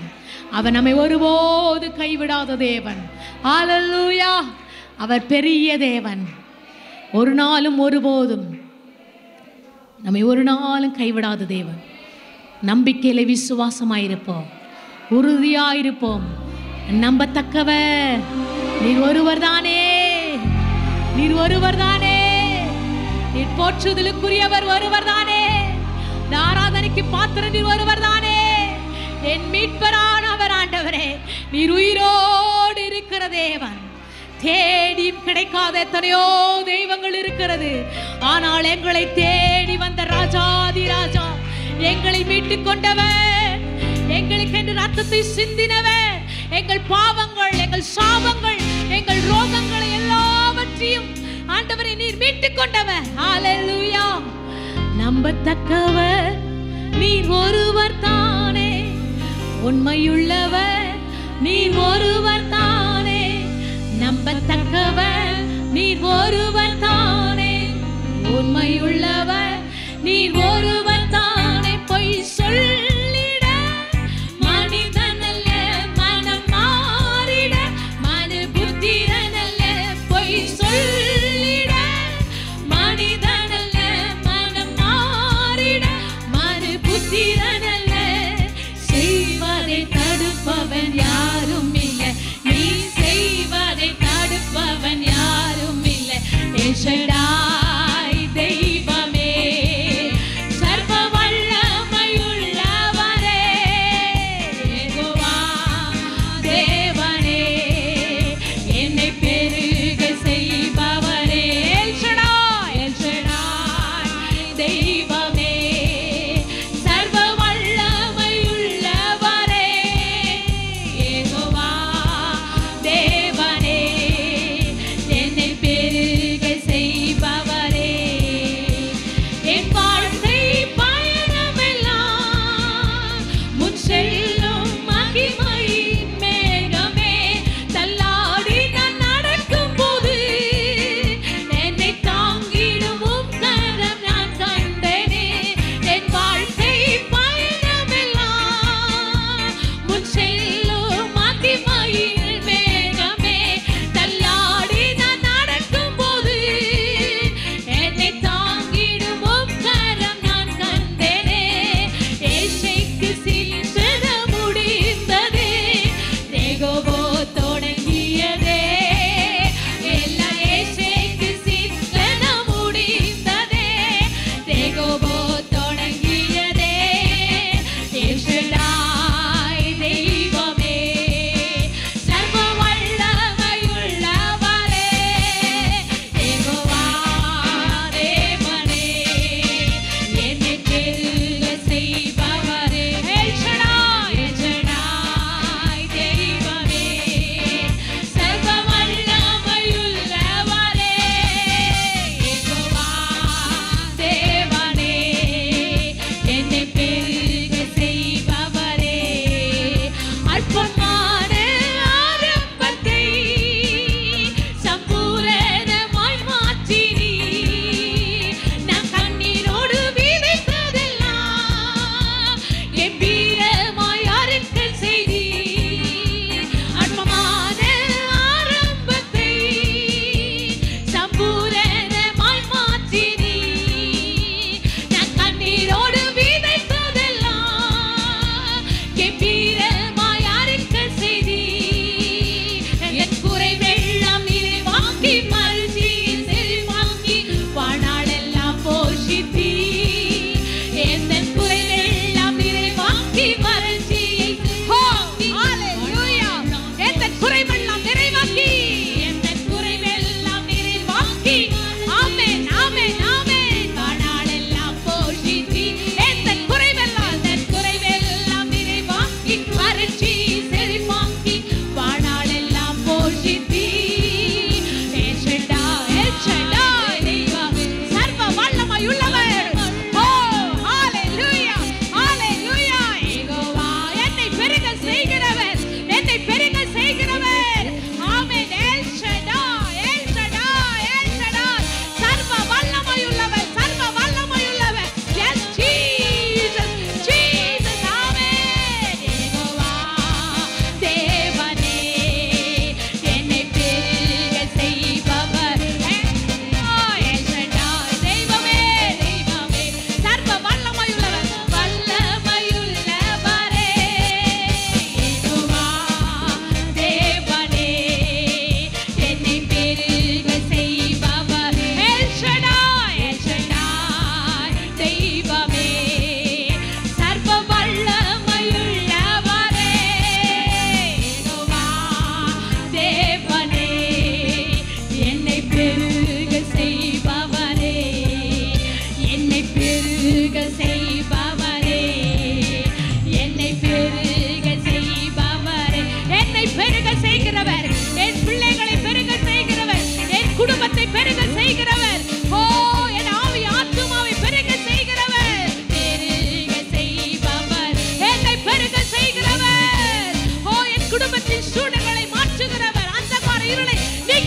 அவர் நம்மை ஒருபோது கைவிடாத தேவன். ஹalleluya. அவர் பெரிய தேவன். ஒரு நாளும் ஒருபோதும் நம்மை ஒரு நாளும் கைவிடாத தேவன். நம்பிக்கையில விசுவாசமாயிருப்போம், உறுதியாயிருப்போம். நம்பத்தக்கவர் நீர் ஒருவர் தானே, நீர் ஒருவர் தானே, நீர் போற்றுதலுக்குரியவர் ஒருவர் தானே, ஆராதனைக்கு பாத்திரம் நீர் ஒருவர் தானே. என் மீட்பரானவர் ஆண்டவரே, நீர் உயிரோடு இருக்கிற தேவன். தேடியும் கிடைக்காத எத்தனையோ தெய்வங்கள் இருக்கிறது. ஆனால் எங்களை தேடி வந்த ராஜாதி ராஜா, எங்களை மீட்டுக் கொண்டவர், எங்களுக்கு என்று ரத்தத்தை சிந்தினவர், எங்கள் பாவங்கள், எங்கள் சாபங்கள், எங்கள் ரோகங்களை எல்லாவற்றையும் ஆண்டவரை நீர் மீட்டுக் கொண்டவர். ஹalleluya. நம்பத்தக்கவர் நீர் ஒருவர் தானே, உண்மையுள்ளவர் நீர் ஒருவர் தானே. நம்பத்தக்கவர் நீர் ஒருவர் தானே, உண்மையுள்ளவர் நீர் ஒருவர் தானே. பொய் சொல்லிட மனிதனல்ல, மனம் மாறிட மனு புத்திரனல்ல. பொய் சொல்லிட மனிதனல்ல, மனம் மாறிட மனு புத்திரனல்ல. செய்வதை தடுப்பவன் யாரும் இல்லை, நீ செய்வதை தடுப்பவன் யாரும் இல்லை. எல் ஷடாய் தெய்வமே, சர்வ வல்லமையுள்ளவரே, யெகோவா தேவனே, என்னை பெருக செய்பவரே. எல் ஷடாய், எல் ஷடாய் தெய்வமே, சர்வ வல்லமையுள்ளவரே, யெகோவா தேவனே, என்னை பெருக செய்பவரே.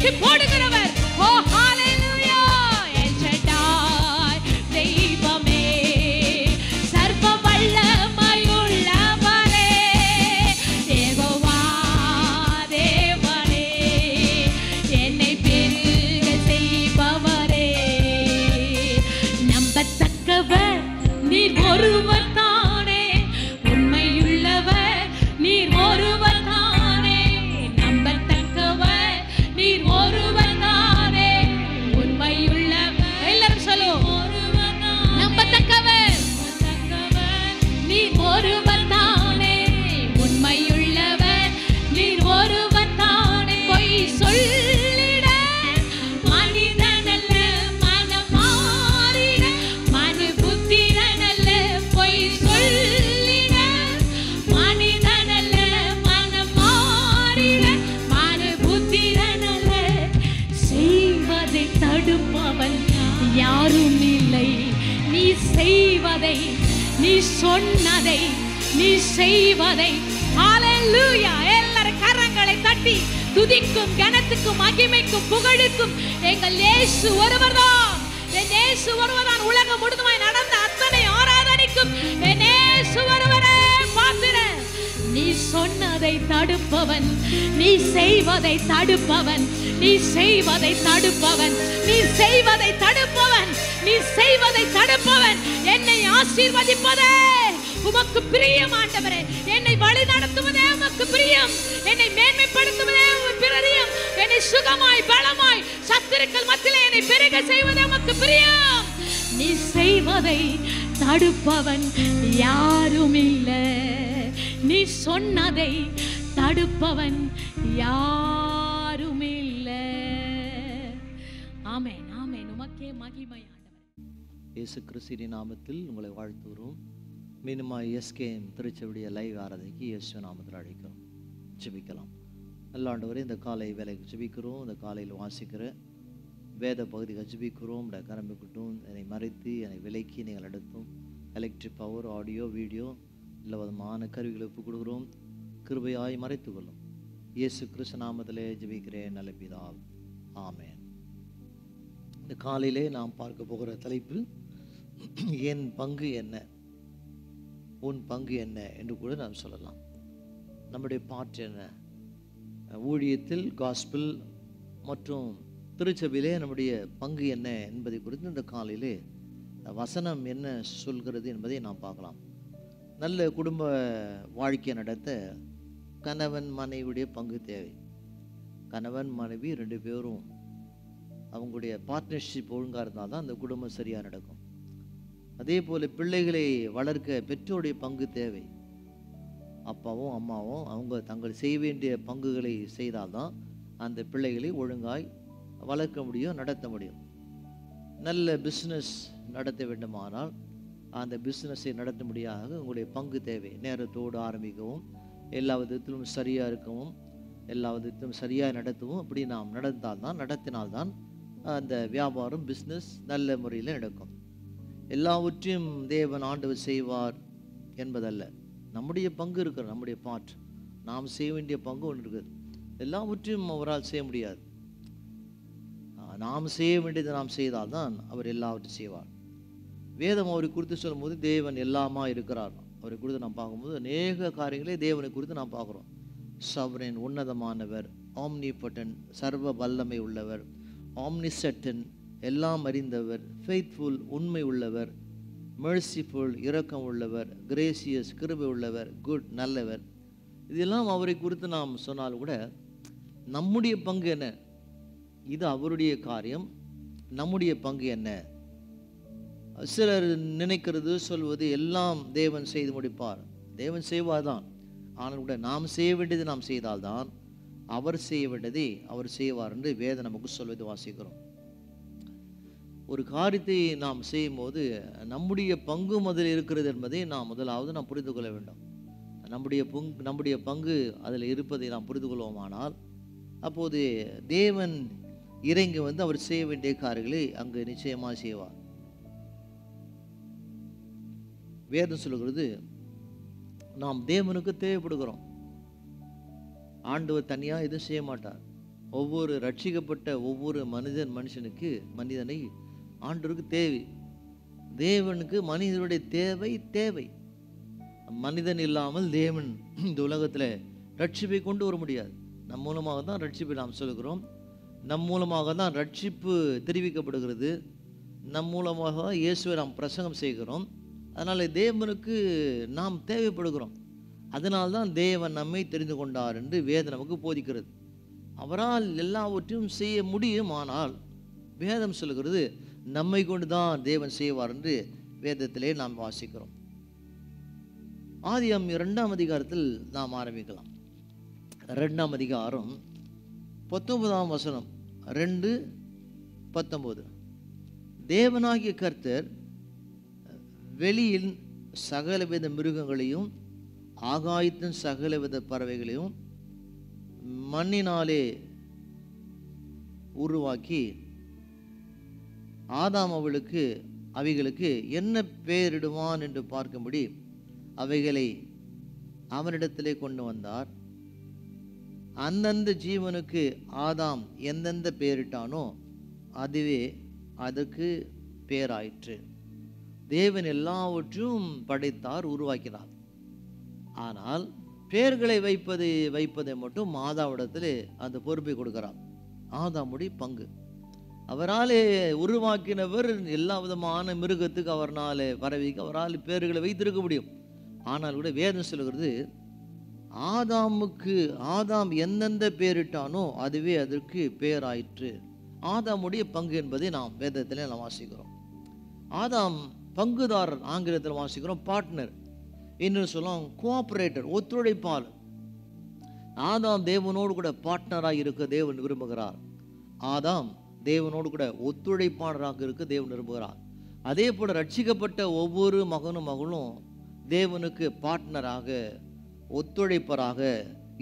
தூக்கி போடுகிறவர். ஓ ஹalleluya. எல் ஷடாய் தெய்வமே, சர்வ வல்லமையுள்ளவரே, யெகோவா தேவனே, என்னை பெருக செய்பவரே, நம்பத்தக்கவர் நீர் ஒருவர் தானே, உண்மையுள்ளவர் நீர் ஒருவர் தானே, நம்பத்தக்கவர் நீர் ஒருவர் தானே, உண்மையுள்ளவர். எல்லாரும் சொல்லுவோம், நம்பத்தக்கவர் நீர் ஒருவர் தானே, உண்மையுள்ளவர் நீர் ஒருவர் தானே, பொய் சொல்லிட மனிதனல்ல மனம் மாறிட மனு புத்திரனல்ல, பொய் சொல்லிட மனிதனல்ல மனம் மாறிட மனு புத்திரனல்ல, செய்வதை தடுப்பவன் யாரும் இல்லை, நீ செய்வதை நீ சொன்னதை நீ செய்வதை. ஹalleluya. எல்லாரும் கரங்களை தட்டி துதிக்கும் கனத்துக்கும் மகிமைக்கும் புகழுக்கும் எங்கள் இயேசு ஒருவர்தான். என் இயேசு ஒருவர்தான் உலகம் முழுதுமாய் நடந்த அத்தனை ஆராதனைக்கும் என் இயேசு ஒருவரே பாத்திரன். நீ சொன்னதை தடுப்பவன், நீ செய்வதை தடுப்பவன், நீ செய்வதை தடுப்பவன், நீ செய்வதை தடுப்பவன், நீ செய்வதை தடுப்பவன். என்னை ஆசீர்வதிப்பதே உமக்கு பிரியம் ஆண்டவரே, என்னை வழி நடத்துவதே உமக்கு பிரியம், என்னை மேன்மைப்படுத்துவதே உமக்கு பிரியம், என்னை சுகமாய் பலமாய் சத்துருக்கள் மத்தியிலே என்னை பெருக செய்வதே உமக்கு பிரியம். நீ செய்வதை தடுப்பவன் யாரும் இல்லை, நீ சொன்னதை தடுப்பவன் யாரும் இல்லை. ஆமென் ஆமென். உமக்கே மகிமை ஆண்டவரே. இயேசு கிறிஸ்துவின் நாமத்தில் உங்களை வாழ்த்துகிறோம். மீண்டும் எஸ்கேஎம் திருச்செவிடைய லைவ் ஆராதனைக்கு இயேசு நாமத்தில் அழைக்கிறோம். ஜெபிக்கலாம். நல்ல ஆண்டவரே, இந்த காலை வேலைக்கு ஜெபிக்கிறோம். இந்த காலையில் வாசிக்கிற வேத பகுதிகள் ஜெபிக்கிறோம். இந்த கரம்பிக்கட்டும் என்னை மறைத்து என்னை விலைக்கு நீங்கள் எடுத்தும் எலக்ட்ரிக் பவர் ஆடியோ வீடியோ எல்லா விதமான கருவிகளை ஒப்புக் கொடுக்கிறோம். கிருபையாய் மறைத்து கொள்ளும். இயேசு கிறிஸ்து நாமத்திலே ஜெபிக்கிறேன் நல்ல பிதாவே. ஆமென். இந்த காலையிலே நாம் பார்க்க போகிற தலைப்பு, என் பங்கு என்ன, உன் பங்கு என்ன என்று கூட நாம் சொல்லலாம். நம்முடைய பார்ட் என்ன, ஊழியத்தில் காஸ்பிள் மற்றும் திருச்சபையிலே நம்முடைய பங்கு என்ன என்பதை குறித்து இந்த காலையிலே வசனம் என்ன சொல்கிறது என்பதை நாம் பார்க்கலாம். நல்ல குடும்ப வாழ்க்கை நடத்த கணவன் மனைவியுடைய பங்கு தேவை. கணவன் மனைவி ரெண்டு பேரும் அவங்களுடைய பார்ட்னர்ஷிப் ஒழுங்காக இருந்தால் தான் அந்த குடும்பம் சரியாக நடக்கும். அதே போல் பிள்ளைகளை வளர்க்க பெற்றோருடைய பங்கு தேவை. அப்பாவும் அம்மாவும் அவங்க தங்கள் செய்ய வேண்டிய பங்குகளை செய்தால்தான் அந்த பிள்ளைகளை ஒழுங்காய் வளர்க்க முடியும், நடத்த முடியும். நல்ல பிஸ்னஸ் நடத்த வேண்டுமானால் அந்த பிஸ்னஸை நடத்த முடியாத உங்களுடைய பங்கு தேவை. நேரத்தோடு ஆரம்பிக்கவும், எல்லா விதத்திலும் சரியாக இருக்கவும், எல்லா விதத்திலும் சரியாக நடத்தவும். அப்படி நாம் நடத்தினால்தான் அந்த வியாபாரம் பிஸ்னஸ் நல்ல முறையில் நடக்கும். எல்லாவற்றையும் தேவன் ஆண்டவர் செய்வார் என்பதல்ல. நம்முடைய பங்கு இருக்கிற, நம்முடைய பார்ட், நாம் செய்ய வேண்டிய பங்கு ஒன்று இருக்குது. எல்லாவற்றையும் அவரால் செய்ய முடியாது. நாம் செய்ய வேண்டியதை நாம் செய்தால்தான் அவர் எல்லாவற்றையும் செய்வார். வேதம் அவரை குறித்து சொல்லும்போது தேவன் எல்லாமா இருக்கிறார். அவரை குறித்து நாம் பார்க்கும்போது அநேக காரியங்களே தேவனை குறித்து நாம் பார்க்குறோம். சவரன், உன்னதமானவர், ஆம்னிபொட்டன்ட், சர்வ வல்லமை உள்ளவர், ஆம்னிசெட்டன், எல்லாம் அறிந்தவர், ஃபெய்த்ஃபுல், உண்மை உள்ளவர், மெர்சிஃபுல், இரக்கம் உள்ளவர், கிரேசியஸ், கிருபை உள்ளவர், குட், நல்லவர். இதெல்லாம் அவரை குறித்து நாம் சொன்னால் கூட நம்முடைய பங்கு என்ன, இது அவருடைய காரியம், நம்முடைய பங்கு என்ன. சிலர் நினைக்கிறது சொல்வது எல்லாம் தேவன் செய்து முடிப்பார். தேவன் செய்வார்தான், ஆனால் கூட நாம் செய்ய வேண்டியது நாம் செய்தால்தான் அவர் செய்ய வேண்டியதை அவர் செய்வார் என்று வேதம் நமக்கு சொல்வதை வாசிக்கிறோம். ஒரு காரியத்தை நாம் செய்யும் போது நம்முடைய பங்கு முதல் இருக்கிறது என்பதை நாம் முதலாவது நாம் புரிந்து கொள்ள வேண்டும். நம்முடைய பங்கு அதில் இருப்பதை நாம் புரிந்து கொள்வோமானால் அப்போது தேவன் இறங்கி வந்து அவர் செய்ய வேண்டிய காரியங்களை அங்கு நிச்சயமாக செய்வார். வேதம் சொல்லுகிறது, நாம் தேவனுக்கு தேவைப்படுகிறோம். ஆண்டவர் தனியாக எதுவும் செய்ய மாட்டார். ஒவ்வொரு ரட்சிக்கப்பட்ட ஒவ்வொரு மனிதனை ஆண்டவருக்கு தேவை. தேவனுக்கு மனிதனுடைய தேவை. மனிதன் இல்லாமல் தேவன் இந்த உலகத்தில் ரட்சிப்பை கொண்டு வர முடியாது. நம் மூலமாக தான் ரட்சிப்பை நாம் சொல்கிறோம். நம் மூலமாக தான் ரட்சிப்பு தெரிவிக்கப்படுகிறது. நம் மூலமாக தான் இயேசுவை நாம் பிரசங்கம் செய்கிறோம். அதனால் தேவனுக்கு நாம் தேவைப்படுகிறோம். அதனால்தான் தேவன் நம்மை தெரிந்து கொண்டார் என்று வேதம் நமக்கு போதிக்கிறது. அவரால் எல்லாவற்றையும் செய்ய முடியும். ஆனால் வேதம் சொல்கிறது நம்மை கொண்டு தான் தேவன் செய்வார் என்று வேதத்திலே நாம் வாசிக்கிறோம். ஆதியாகமம் 2ஆம் அதிகாரத்தில் நாம் ஆரம்பிக்கலாம். 2ஆம் அதிகாரம் 19ஆம் வசனம் 2:19. தேவனாகிய கர்த்தர் வெளியில் சகலவித மிருகங்களையும் ஆகாயத்தின் சகலவித பறவைகளையும் மண்ணினாலே உருவாக்கி ஆதாம் அவைகளுக்கு என்ன பெயரிடுவான் என்று பார்க்கும்படி அவைகளை அவனிடத்திலே கொண்டு வந்தார். அந்தந்த ஜீவனுக்கு ஆதாம் எந்தெந்த பெயரிட்டானோ அதுவே அதற்கு பெயராயிற்று. தேவன் எல்லாவற்றையும் படைத்தார், உருவாக்கினார். ஆனால் பெயர்களை வைப்பதை மட்டும் ஆதாமிடத்திலே அந்த பொறுப்பை கொடுக்கிறார். ஆதாமுடைய பங்கு. அவராலே உருவாக்கினவர் எல்லா விதமான மிருகத்துக்கு, அவரால் பறவைக்கு அவரால் பெயர்களை வைத்திருக்க முடியும். ஆனால் கூட வேதம் சொல்கிறது ஆதாம் எந்தெந்த பெயரிட்டானோ அதுவே அதற்கு பெயராயிற்று. ஆதாமுடைய பங்கு என்பதை நாம் வேதத்திலே நாம் வாசிக்கிறோம். ஆதாம் பங்குதாரர், ஆங்கிலத்தில் வாசிக்கிறோம் பார்ட்னர், இன்னும் சொல்லுவோம் கோஆபரேட்டர், ஒத்துழைப்பாளர். ஆதாம் தேவனோடு கூட பார்ட்னராக இருக்க தேவன் விரும்புகிறார். ஆதாம் தேவனோடு கூட ஒத்துழைப்பாளராக இருக்க தேவன் விரும்புகிறார். அதே போல ரட்சிக்கப்பட்ட ஒவ்வொரு மகனும் தேவனுக்கு பார்ட்னராக, ஒத்துழைப்பராக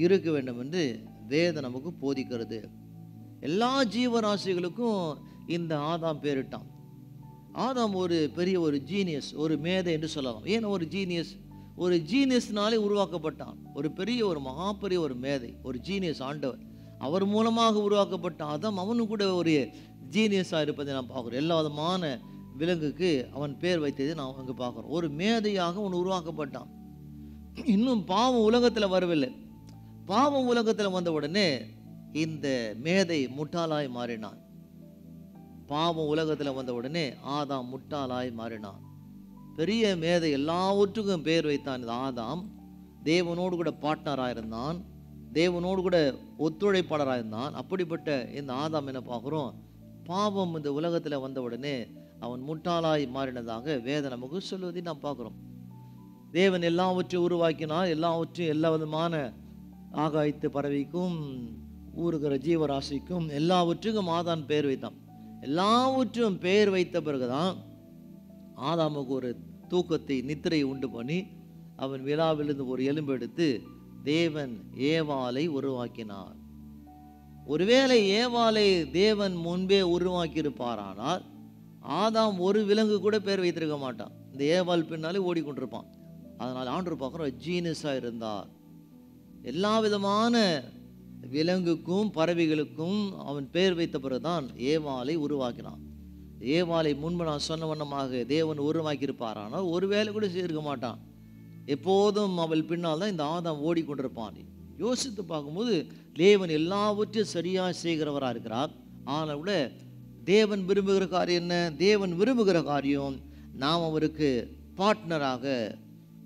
இருக்க வேண்டும் என்று வேதம் நமக்கு போதிக்கிறது. எல்லா ஜீவராசிகளுக்கும் இந்த ஆதாம் பேரிட்டான். ஆதாம் ஒரு பெரிய ஒரு ஜீனியஸ், ஒரு மேதை என்று சொல்லலாம். ஏன் ஒரு ஜீனியஸ்னாலே உருவாக்கப்பட்டான். ஒரு பெரிய ஒரு மகாபெரிய ஒரு மேதை, ஒரு ஜீனியஸ். ஆண்டவர் அவர் மூலமாக உருவாக்கப்பட்ட ஆதாம் அவனு கூட ஒரு ஜீனியஸாக இருப்பதை நாம் பார்க்குறோம். எல்லா விதமான விலங்குக்கு அவன் பேர் வைத்ததை நாம் அங்கே பார்க்குறோம். ஒரு மேதையாக அவன் உருவாக்கப்பட்டான். இன்னும் பாவம் உலகத்தில் வரவில்லை. பாவம் உலகத்தில் வந்த உடனே இந்த மேதை முட்டாளாய் மாறினான். பாவம் உலகத்தில் வந்த உடனே ஆதாம் முட்டாளாய் மாறினான். பெரிய மேதை, எல்லாவற்றுக்கும் பேர் வைத்தான் இந்த ஆதாம். தேவனோடு கூட பார்ட்னராக இருந்தான், தேவனோடு கூட ஒத்துழைப்பாளராக இருந்தான். அப்படிப்பட்ட இந்த ஆதாம் என்ன பார்க்குறோம், பாவம் இந்த உலகத்தில் வந்த உடனே அவன் முட்டாளாய் மாறினதாக வேதம் நமக்கு சொல்வதை நாம் பார்க்குறோம். தேவன் எல்லாவற்றையும் உருவாக்கினார். எல்லாவற்றையும் எல்லா விதமான ஆகாயத்து பறவைக்கும் ஊறுகிற ஜீவராசிக்கும் எல்லாவற்றுக்கும் ஆதாம் பெயர் வைத்தான். எல்லாவற்றும் பெயர் வைத்த பிறகுதான் ஆதாமுக்கு ஒரு நித்திரை உண்டு பண்ணி அவன் விழாவிலிருந்து ஒரு எலும்பு எடுத்து தேவன் ஏவாளை உருவாக்கினார். ஒருவேளை ஏவாளை தேவன் முன்பே உருவாக்கி இருப்பாரானால் ஆதாம் ஒரு விலங்கு கூட பேர் வைத்திருக்க மாட்டான். இந்த ஏவாள் பின்னாலே ஓடிக்கொண்டிருப்பான். அதனால் ஆண்டவர் பார்க்குறோம் ஜீனியஸாக இருந்தார். எல்லா விதமான விலங்குக்கும் பறவைகளுக்கும் அவன் பெயர் வைத்த பிறகுதான் ஏவாளை உருவாக்கினான். ஏவாளை முன்பு நான் சொன்ன வண்ணமாக தேவன் உருவாக்கியிருப்பாரானால் ஒரு வேலை கூட செய்திருக்க மாட்டான். எப்போதும் அவள் பின்னால் தான் இந்த ஆதாம் ஓடிக்கொண்டிருப்பான். யோசித்து பார்க்கும்போது தேவன் எல்லாவற்றையும் சரியாக செய்கிறவராக இருக்கிறார். ஆனால் கூட தேவன் விரும்புகிற காரியம் என்ன? தேவன் விரும்புகிற காரியம் நாம் அவருக்கு பார்ட்னராக,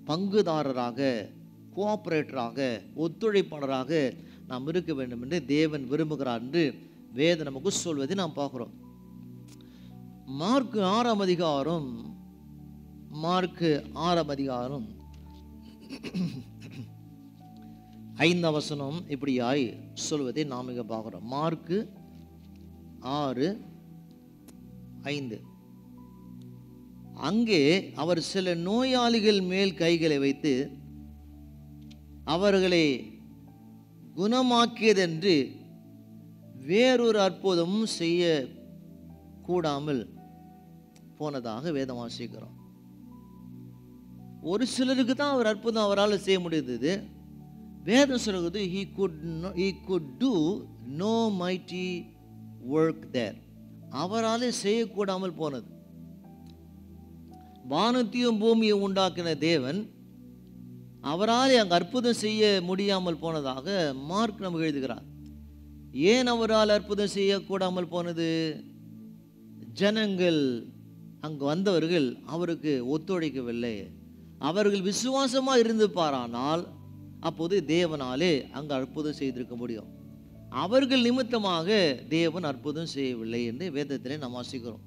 பங்குதாரராக, கோஆபரேட்டராக, ஒத்துழைப்பாளராக நாம் இருக்க வேண்டும் என்று தேவன் விரும்புகிறார் என்று வேதம் நமக்கு சொல்வதை நாம் பார்க்கிறோம். மார்க்கு 6ஆம் அதிகாரம் 5ஆம் வசனம் இப்படியாய் சொல்வதை நாம் இங்கே பார்க்கிறோம். மார்க்கு 6:5. அங்கே அவர் சில நோயாளிகள் மேல் கைகளை வைத்து அவர்களை குணமாக்கியதென்று வேறொரு அற்புதமும் செய்ய கூடாமல் போனதாக வேதம் வாசிக்கிறோம். ஒரு சிலருக்கு தான் அவர் அற்புதம் அவரால் செய்ய முடிந்தது. வேதம் சொல்கிறது he could do no mighty work there. அவராலே செய்யக்கூடாமல் போனது. வானத்தையும் பூமியை உண்டாக்கின தேவன் அவராலே அங்கு அற்புதம் செய்ய முடியாமல் போனதாக மார்க் நமக்கு எழுதுகிறார். ஏன் அவரால் அற்புதம் செய்யக்கூடாமல் போனது? ஜனங்கள் அங்கு வந்தவர்கள் அவருக்கு ஒத்துழைக்கவில்லை. அவர்கள் விசுவாசமாக இருந்து பாரானால் அப்போது தேவனாலே அங்கு அற்புதம் செய்திருக்க முடியும். அவர்கள் நிமித்தமாக தேவன் அற்புதம் செய்யவில்லை என்று வேதத்திலே நாம் வாசிக்கிறோம்.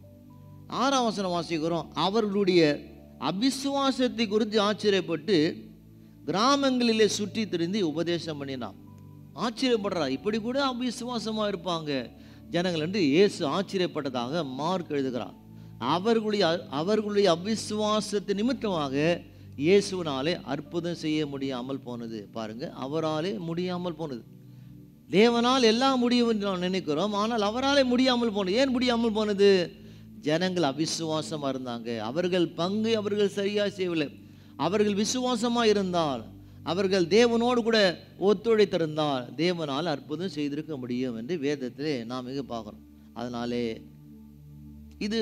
6ஆம் வசனம் வாசிக்கிறோம். அவர்களுடைய அவிசுவாசத்தை குறித்து ஆச்சரியப்பட்டு கிராமங்களிலே சுற்றி திரிந்து உபதேசம் பண்ணினான். ஆச்சரியப்படுறா, இப்படி கூட அவிசுவாசமாக இருப்பாங்க ஜனங்கள் என்று இயேசு ஆச்சரியப்பட்டதாக மார்க் எழுதுகிறார். அவர்களுடைய அவிசுவாசத்து நிமித்தமாக இயேசுவினாலே அற்புதம் செய்ய முடியாமல் போனது. பாருங்க, அவராலே முடியாமல் போனது. தேவனால் எல்லாம் முடியும் என்று நாம் நினைக்கிறோம், ஆனால் அவராலே முடியாமல் போனது. ஏன் முடியாமல் போனது? ஜனங்கள் அவிசுவாசமாக இருந்தாங்க. அவர்கள் பங்கு அவர்கள் சரியாக செய்யவில்லை. அவர்கள் விசுவாசமாக இருந்தால், அவர்கள் தேவனோடு கூட ஒத்துழைத்திருந்தால் தேவனால் அற்புதம் செய்திருக்க முடியும் என்று வேதத்திலே நாம் மிக பார்க்கிறோம். அதனாலே இது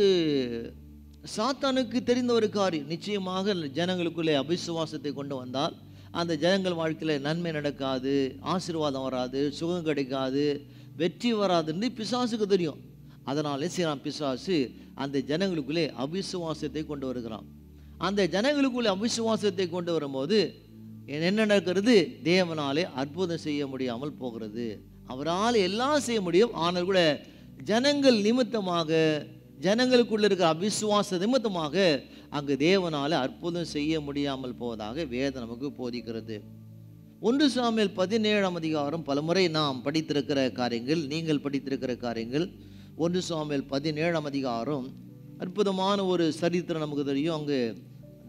சாத்தானுக்கு தெரிந்த ஒரு காரியம். நிச்சயமாக ஜனங்களுக்குள்ளே அவிசுவாசத்தை கொண்டு வந்தால் அந்த ஜனங்கள் வாழ்க்கையில் நன்மை நடக்காது, ஆசீர்வாதம் வராது, சுகம் கிடைக்காது, வெற்றி வராதுன்னு பிசாசுக்கு தெரியும். அதனாலே பிசாசு அந்த ஜனங்களுக்குள்ளே அவிசுவாசத்தை கொண்டு வருகிறான். அந்த ஜனங்களுக்குள்ளே அவிசுவாசத்தை கொண்டு வரும்போது என்ன நடக்கிறது? தேவனாலே அற்புதம் செய்ய முடியாமல் போகிறது. அவரால் எல்லாம் செய்ய முடியும், ஆனால் கூட ஜனங்கள் நிமித்தமாக, ஜனங்களுக்குள்ள இருக்கிற அவிசுவாச நிமித்தமாக அங்கு தேவனால அற்புதம் செய்ய முடியாமல் போவதாக வேதம் நமக்கு போதிக்கிறது. 1 சாமுவேல் 17ஆம் அதிகாரம் பலமுறை நாம் படித்திருக்கிற காரியங்கள், நீங்கள் படித்திருக்கிற காரியங்கள். 1 சாமுவேல் 17ஆம் அதிகாரம் அற்புதமான ஒரு சரித்திரம் நமக்கு தெரியும். அங்கு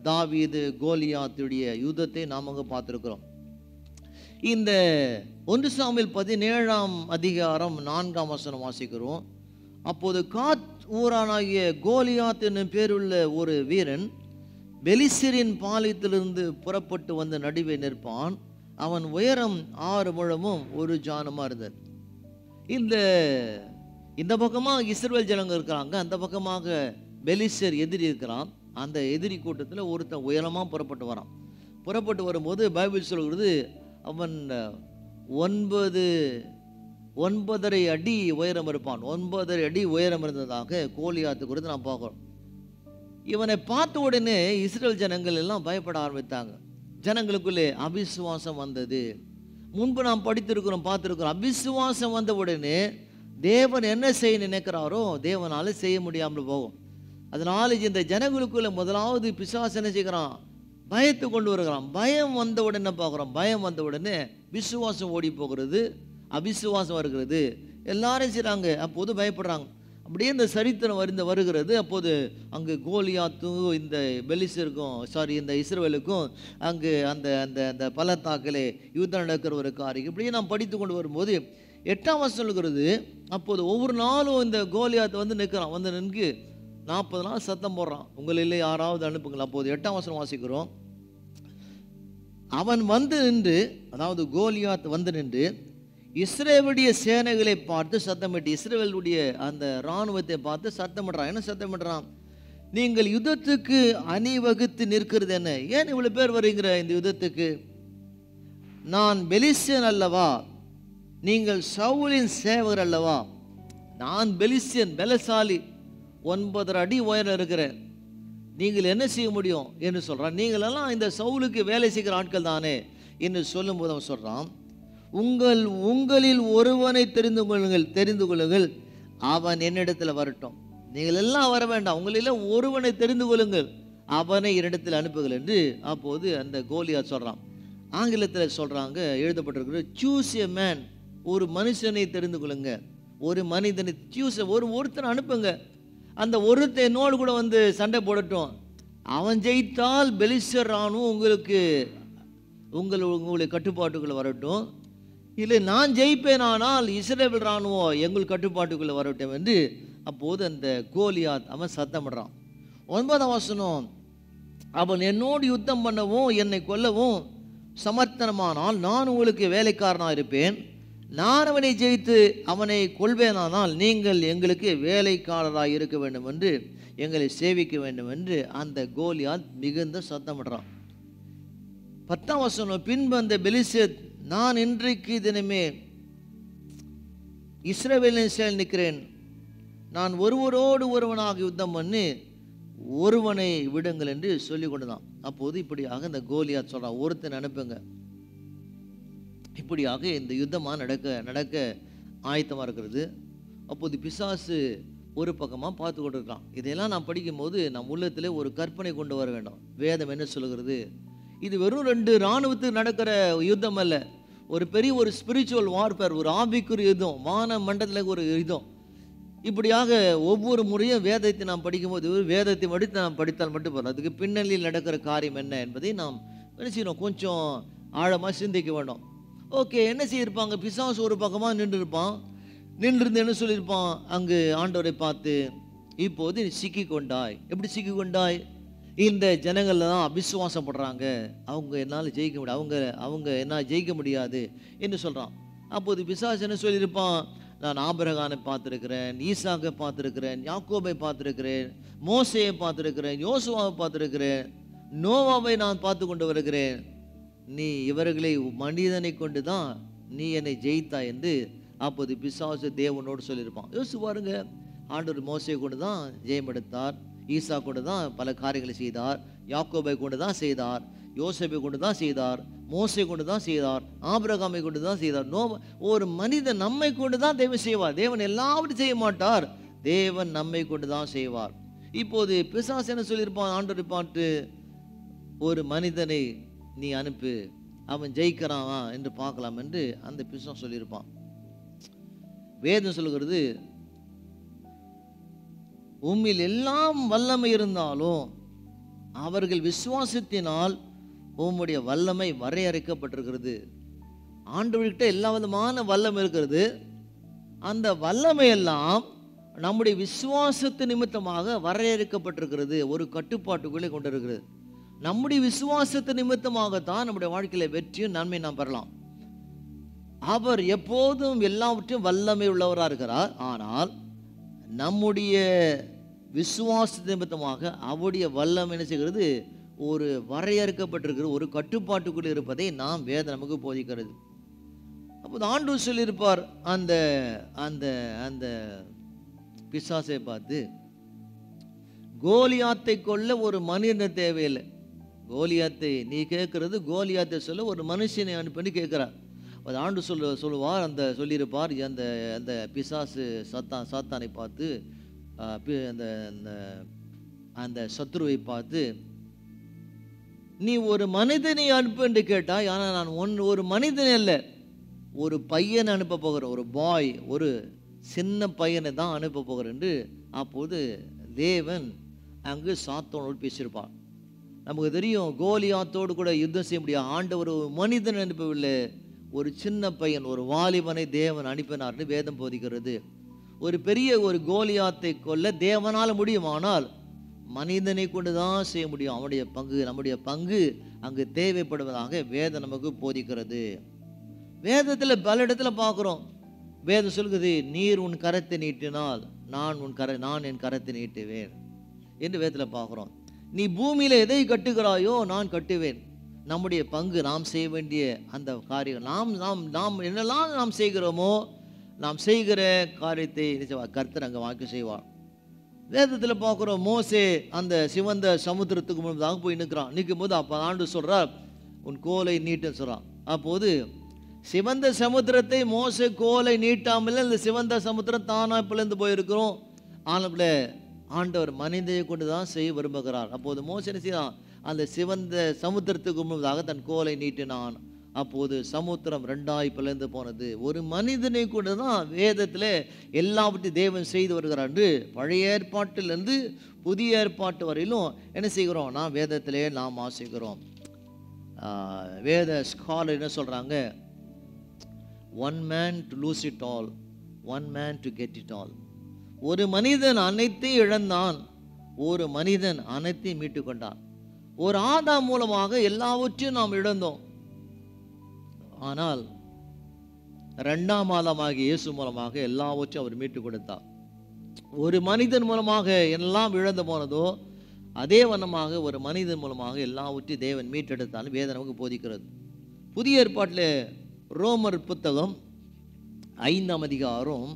தாவீது கோலியாத்துடைய யுத்தத்தை நாம் அங்கே பார்த்துருக்கிறோம். இந்த 1 சாமுவேல் 17ஆம் அதிகாரம் 4ஆம் வசனம் வாசிக்கிறோம். அப்போது காத் ஊரானாகிய கோலியாத் என்னும் பேருள்ள ஒரு வீரன் பெலிஸ்தரின் பாளையத்திலிருந்து புறப்பட்டு வந்து நடுவே நிற்பான். அவன் உயரம் 6 முழமும் 1 ஜானுமா இருந்தார். இந்த பக்கமாக இஸ்ரவேல் ஜனங்க இருக்கிறாங்க, அந்த பக்கமாக பெலிஸ்தர் எதிரி இருக்கிறான். அந்த எதிரி கூட்டத்தில் ஒருத்தன் உயரமாக புறப்பட்டு வரான். புறப்பட்டு வரும்போது பைபிள் சொல்கிறது அவன் 9.5 அடி உயரம் இருப்பான். 9.5 அடி உயரம் இருந்ததாக கோலியாத்து குறித்து நான் பார்க்குறோம். இவனை பார்த்த உடனே இஸ்ரவேல் ஜனங்கள் எல்லாம் பயப்பட ஆரம்பித்தாங்க. ஜனங்களுக்குள்ளே அவிசுவாசம் வந்தது. முன்பு நாம் படித்திருக்கிறோம், பார்த்துருக்கிறோம். அவிசுவாசம் வந்த உடனே தேவன் என்ன செய்ய நினைக்கிறாரோ தேவனால செய்ய முடியாமல் போகும். அதனால இந்த ஜனங்களுக்குள்ள முதலாவது பிசாசு என்ன செய்கிறான்? பயத்தை கொண்டு வருகிறான். பயம் வந்த உடனே பார்க்குறோம், பயம் வந்த உடனே விசுவாசம் ஓடி போகிறது, அவிசுவாசம் வருகிறது. எல்லாரும் செய்கிறாங்க, அப்போது பயப்படுறாங்க. அப்படியே இந்த சரித்திரம் வருகிறது. அப்போது அங்கு கோலியாத்தும் இந்த பெலிஸ்தருக்கும் இந்த இஸ்ரவேலுக்கும் அங்கு அந்த அந்த அந்த பள்ளத்தாக்கிலே யுத்தம் நடக்கிற ஒரு காரியம். இப்படியே நாம் படித்து கொண்டு வரும்போது 8ஆம் வசனம் சொல்கிறது, அப்போது ஒவ்வொரு நாளும் இந்த கோலியாத்து வந்து நிற்கிறான். வந்து நின்று 40 நாள் சத்தம் போடுறான், உங்களிலே யாராவது அனுப்புங்களா. அப்போது 8ஆம் வசனம் வாசிக்கிறோம். அவன் வந்து நின்று, அதாவது கோலியாத் வந்து நின்று இஸ்ரவேலுடைய சேனைகளை பார்த்து சத்தமிட்டு, இஸ்ரவேலுடைய அந்த இராணுவத்தை பார்த்து சத்தமிடுறான். என்ன சத்தமிடுறான்? நீங்கள் யுத்தத்துக்கு அணிவகுத்து நிற்கிறது என்ன? ஏன் இவ்வளவு பேர் வருகிற இந்த யுத்தத்துக்கு? நான் பெலிஸ்தியன் அல்லவா? நீங்கள் சவுலின் சேவகர் அல்லவா? நான் பெலிஸ்தியன், பலசாலி, 9.5 அடி உயரம் இருக்கிறேன். நீங்கள் என்ன செய்ய முடியும் என்று சொல்றான். நீங்களெல்லாம் இந்த சவுலுக்கு வேலை செய்கிற ஆட்கள் தானே என்று சொல்லும்போது அவன் சொல்றான், உங்களில் ஒருவனை தெரிந்து கொள்ளுங்கள், அவன் என்னிடத்தில் வரட்டும். நீங்கள் எல்லாம் வர வேண்டாம், உங்களில் ஒருவனை தெரிந்து கொள்ளுங்கள், அவனை என்னிடத்தில் அனுப்புங்கள் என்று அப்போது அந்த கோலியாத் சொல்றான். ஆங்கிலத்தில் சொல்றாங்க, எழுதப்பட்டிருக்கிறது, சூஸ் எ மேன், ஒரு மனுஷனை தெரிந்து கொள்ளுங்க, ஒரு மனிதனை சூஸ், ஒருத்தனை அனுப்புங்க. அந்த ஒருத்தன் என்னோடு கூட வந்து சண்டை போடட்டும். அவன் ஜெயித்தால் பெலிஸ்தர் ராணுவம் உங்களுடைய கட்டுப்பாட்டுக்குள்ளே வரட்டும். இல்லை நான் ஜெயிப்பேனானால் இஸ்ரவேல் ராணுவம் எங்கள் கட்டுப்பாட்டுக்குள்ளே வரட்டும் என்று அப்போது அந்த கோலியாத் அவன் சத்தமிடுறான். 9ஆம் வசனம், அவன் என்னோடு யுத்தம் பண்ணவும் என்னை கொல்லவும் சமர்த்தனமானால் நான் உங்களுக்கு வேலைக்காரனாக இருப்பேன். நான் அவனை ஜெயித்து அவனை கொள்வேனானால் நீங்கள் எங்களுக்கு வேலைக்காரராக இருக்க வேண்டும் என்று, எங்களை சேவிக்க வேண்டும் என்று அந்த கோலியாத் மிகுந்த சத்தமிடுறான். 10ஆம் வசனம், பின்பு அந்த பெலிஸ்தர், நான் இன்றைக்கு தினமே இஸ்ரவேலின் செயல் நிற்கிறேன், நான் ஒருவரோடு ஒருவனாக யுத்தம் பண்ணி ஒருவனை விடுங்கள் என்று சொல்லி கொண்டுதான். அப்போது இப்படியாக இந்த கோலியாத் சொல்றான், ஒருத்தன் அனுப்புங்க. இப்படியாக இந்த யுத்தமாக நடக்க ஆயத்தமாக இருக்கிறது. அப்போது பிசாசு ஒரு பக்கமாக பார்த்து கொண்டு இருக்கான். இதையெல்லாம் நான் படிக்கும்போது நம் உள்ளத்தில் ஒரு கற்பனை கொண்டு வர வேண்டும். வேதம் என்ன சொல்கிறது? இது வெறும் 2 இராணுவத்துக்கு நடக்கிற யுத்தம் அல்ல, ஒரு பெரிய ஒரு ஸ்பிரிச்சுவல் வார்ஃபேர், ஒரு ஆவிக்குரிய யுத்தம், வான மண்டலத்தில் ஒரு யுத்தம். இப்படியாக ஒவ்வொரு முறையும் வேதத்தை நாம் படிக்கும்போது வேதத்தை படித்து நாம் படித்தால் மட்டும் போதும், அதுக்கு பின்னணியில் நடக்கிற காரியம் என்ன என்பதை நாம் என்ன செய்யணும், கொஞ்சம் ஆழமாக சிந்திக்க வேண்டும். ஓகே, என்ன செய்யிருப்பாங்க? பிசாசு ஒரு பக்கமாக நின்று இருப்பான். நின்றிருந்து என்ன சொல்லியிருப்பான்? அங்கு ஆண்டவரை பார்த்து, இப்போது நீ சிக்கி கொண்டாய். எப்படி சிக்கி கொண்டாய்? இந்த ஜனங்கள்ல தான் அபிசுவாசப்படுறாங்க, அவங்க என்னால் ஜெயிக்க முடியாது, அவங்க என்னால் ஜெயிக்க முடியாது என்று சொல்கிறான். அப்போது பிசாசு என்ன சொல்லியிருப்பான்? நான் ஆபிரகாமை பார்த்துருக்கிறேன், ஈசாக்கை பார்த்துருக்கிறேன், யாக்கோபை பார்த்துருக்கிறேன், மோசையை பார்த்துருக்கிறேன், யோசுவாவை பார்த்துருக்கிறேன், நோவாவை நான் பார்த்து கொண்டு வருகிறேன், நீ இவர்களை மனிதனை கொண்டு தான் நீ என்னை ஜெயித்தாய் என்று அப்போது பிசாசு தேவனோடு சொல்லியிருப்பான். யோசிச்சு பாருங்க, ஆண்டவர் மோசையை கொண்டு தான் ஜெயம் எடுத்தார், ஈசா கொண்டு தான் பல காரியங்களை செய்தார், யாக்கோபை கொண்டு தான் செய்தார், யோசேப்பை கொண்டு தான் செய்தார், மோசை கொண்டு தான் செய்தார், ஆபிரகாமை கொண்டு தான் செய்தார். ஒரு மனிதன் நம்மை கொண்டு தான் தேவன் செய்வார். தேவன் எல்லாவற்றையும் செய்ய மாட்டார், தேவன் நம்மை கொண்டு தான் செய்வார். இப்போது பிசாசு என்ன சொல்லியிருப்பான்? ஆண்டவரை பார்த்து, ஒரு மனிதனை நீ அனுப்பு, அவன் ஜெயிக்கிறானா என்று பார்க்கலாம் என்று அந்த பிசாசு சொல்லியிருப்பான். வேதம் சொல்கிறது, உம்மில் எல்லாம் வல்லமை இருந்தாலும் அவர்கள் விசுவாசத்தினால் உம்முடைய வல்லமை வரையறுக்கப்பட்டிருக்கிறது. ஆண்டவர்கிட்ட எல்லா விதமான வல்லமை இருக்கிறது. அந்த வல்லமை எல்லாம் நம்முடைய விசுவாசத்து நிமித்தமாக வரையறுக்கப்பட்டிருக்கிறது, ஒரு கட்டுப்பாட்டுக்குள்ளே கொண்டிருக்கிறது. நம்முடைய விசுவாசத்து நிமித்தமாகத்தான் நம்முடைய வாழ்க்கையில வெற்றியும் நன்மை நாம் பெறலாம். அவர் எப்போதும் எல்லாவற்றையும் வல்லமை உள்ளவராக இருக்கிறார். ஆனால் நம்முடைய விசுவாச நிமித்தமாக அவருடைய வல்லமை என்ன செய்கிறது? ஒரு வரையறுக்கப்பட்டிருக்கிற ஒரு கட்டுப்பாட்டுக்குள் இருப்பதை நாம் வேதம் நமக்கு போதிக்கிறது. அப்போது ஆண்டவர் சொல்லியிருப்பார் அந்த அந்த அந்த பிசாசை பார்த்து, கோலியாத்தை கொல்ல ஒரு மனிதன் தேவையில்லை. கோலியாத்தை நீ கேட்கறது, கோலியாத்தை சொல்ல ஒரு மனுஷனை அனுப்பி கேட்கிறார். அது ஆண்டு சொல்லுவார், அந்த சொல்லியிருப்பார், அந்த அந்த பிசாசு சாத்தானை பார்த்து, அந்த அந்த சத்ருவை பார்த்து, நீ ஒரு மனிதனை அனுப்பு என்று கேட்டாய், ஆனால் நான் ஒரு மனிதன் அல்ல, ஒரு பையனை அனுப்ப போகிறேன், ஒரு பாய், ஒரு சின்ன பையனை தான் அனுப்ப போகிறேன் என்று அப்போது தேவன் அங்கு சாத்தானோடு பேசியிருப்பார். நமக்கு தெரியும், கோலியாத்தோடு கூட யுத்தம் செய்ய முடியாது. ஆண்டவர் ஒரு மனிதன் அனுப்பவில்லை, ஒரு சின்ன பையன், ஒரு வாலிபனை தேவன் அனுப்பினார்னு வேதம் போதிக்கிறது. ஒரு பெரிய ஒரு கோலியாத்தை கொல்ல தேவனால் முடியும், ஆனால் மனிதனை கொண்டு தான் செய்ய முடியும். அவனுடைய பங்கு, நம்முடைய பங்கு அங்கு தேவைப்படுவதாக வேதம் நமக்கு போதிக்கிறது. வேதத்தில் பல இடத்துல பார்க்குறோம். வேதம் சொல்கிறது, நீர் உன் கரத்தை நீட்டினால் நான் என் கரத்தை நீட்டுவேன் என்று வேதத்தில் பார்க்குறோம். நீ பூமியில் எதை கட்டுகிறாயோ நான் கட்டுவேன். நம்முடைய பங்கு, நாம் செய்ய வேண்டிய அந்த காரியம், நாம் என்னெல்லாம் நாம் செய்கிறோமோ, நாம் செய்கிற காரியத்தை கர்த்தர் அங்கே வாக்கு செய்வார். வேதத்தில் பார்க்குறோம், மோசே அந்த சிவந்த சமுத்திரத்துக்கு முன்பதாக போய் நிற்கும் போது அப்போ ஆண்டு சொல்கிறார், உன் கோலை நீட்டுன்னு சொல்கிறான். அப்போது சிவந்த சமுத்திரத்தை மோசே கோலை நீட்டாமல் இந்த சிவந்த சமுத்திரம் தானாக பிளந்து போயிருக்கிறோம். ஆனால் ஆண்டவர் மனிதனை கொண்டு தான் செய்ய விரும்புகிறார். அப்போது மோசே என்ன செய்தான்? அந்த சிவந்த சமுத்திரத்துக்கு முன்பதாக தன் கோலை நீட்டினான். அப்போது சமுத்திரம் 2ஆய் பிளந்து போனது. ஒரு மனிதனை கொண்டு தான் வேதத்தில் எல்லாவற்றையும் தேவன் செய்து வருகிறார் என்று பழைய ஏற்பாட்டிலிருந்து புதிய ஏற்பாட்டு வரையிலும் என்ன செய்கிறோம்? நாம் வேதத்திலே நாம் வாசிக்கிறோம். வேத ஸ்காலர் என்ன சொல்கிறாங்க? One man to lose it all, one man to get it all. ஒரு மனிதன் அனைத்தையும் இழந்தான், ஒரு மனிதன் அனைத்தையும் மீட்டு கொண்டான். ஒரு ஆதாம் மூலமாக எல்லாவற்றையும் நாம் இழந்தோம். ஆனால் இரண்டாம் ஆதாமாகிய இயேசு மூலமாக எல்லாவற்றையும் அவர் மீட்டு கொடுத்தார். ஒரு மனிதன் மூலமாக எல்லாம் இழந்து போனதோ அதே வண்ணமாக ஒரு மனிதன் மூலமாக எல்லாவற்றையும் தேவன் மீட்டெடுத்தாலும் வேதம் நமக்கு போதிக்கிறது. புதிய ஏற்பாட்டில் ரோமர் புத்தகம் 5ஆம் அதிகாரம்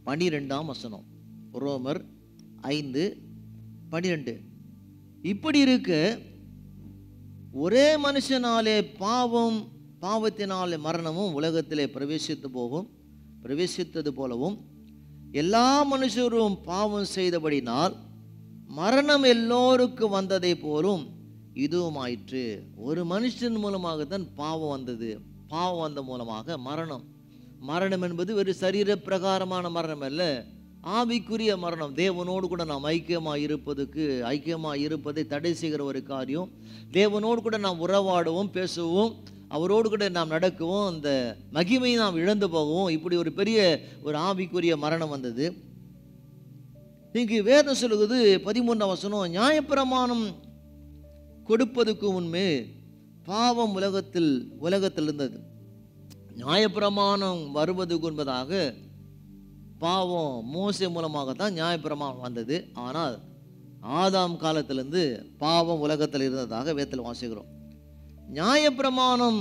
12ஆம் வசனம். ரோமர் 5:12. இப்படி இருக்க ஒரே மனுஷனாலே பாவத்தினாலே மரணமும் உலகத்திலே பிரவேசித்தது போலவும் எல்லா மனுஷரும் பாவம் செய்தபடினால் மரணம் எல்லோருக்கும் வந்ததை போலும் இதுவும் ஆயிற்று. ஒரு மனுஷன் மூலமாகத்தான் பாவம் வந்தது. பாவம் வந்த மூலமாக மரணம் என்பது ஒரு சரீர பிரகாரமான மரணம் அல்ல, ஆவிக்குரிய மரணம். தேவனோடு கூட நாம் ஐக்கியமாக இருப்பதை தடை செய்கிற ஒரு காரியம். தேவனோடு கூட நாம் உறவாடுவோம், பேசுவோம், அவரோடு கூட நாம் நடக்குவோம், அந்த மகிமையை நாம் இழந்து போகவும், இப்படி ஒரு பெரிய ஒரு ஆவிக்குரிய மரணம் வந்தது. இங்கு வேதம் சொல்லுகிறது 13ஆம் வசனம், நியாயப்பிரமாணம் கொடுப்பதுக்கு முன்பே பாவம் உலகத்தில் இருந்தது. நியாயப்பிரமாணம் வருவதுக்கு முன்பதாக பாவம் மோசே மூலமாகத்தான் நியாயப்பிரமாணம் வந்தது. ஆனால் ஆதாம் காலத்திலிருந்து பாவம் உலகத்தில் இருந்ததாக வேதத்தில் வாசிக்கிறோம். நியாயப்பிரமாணம்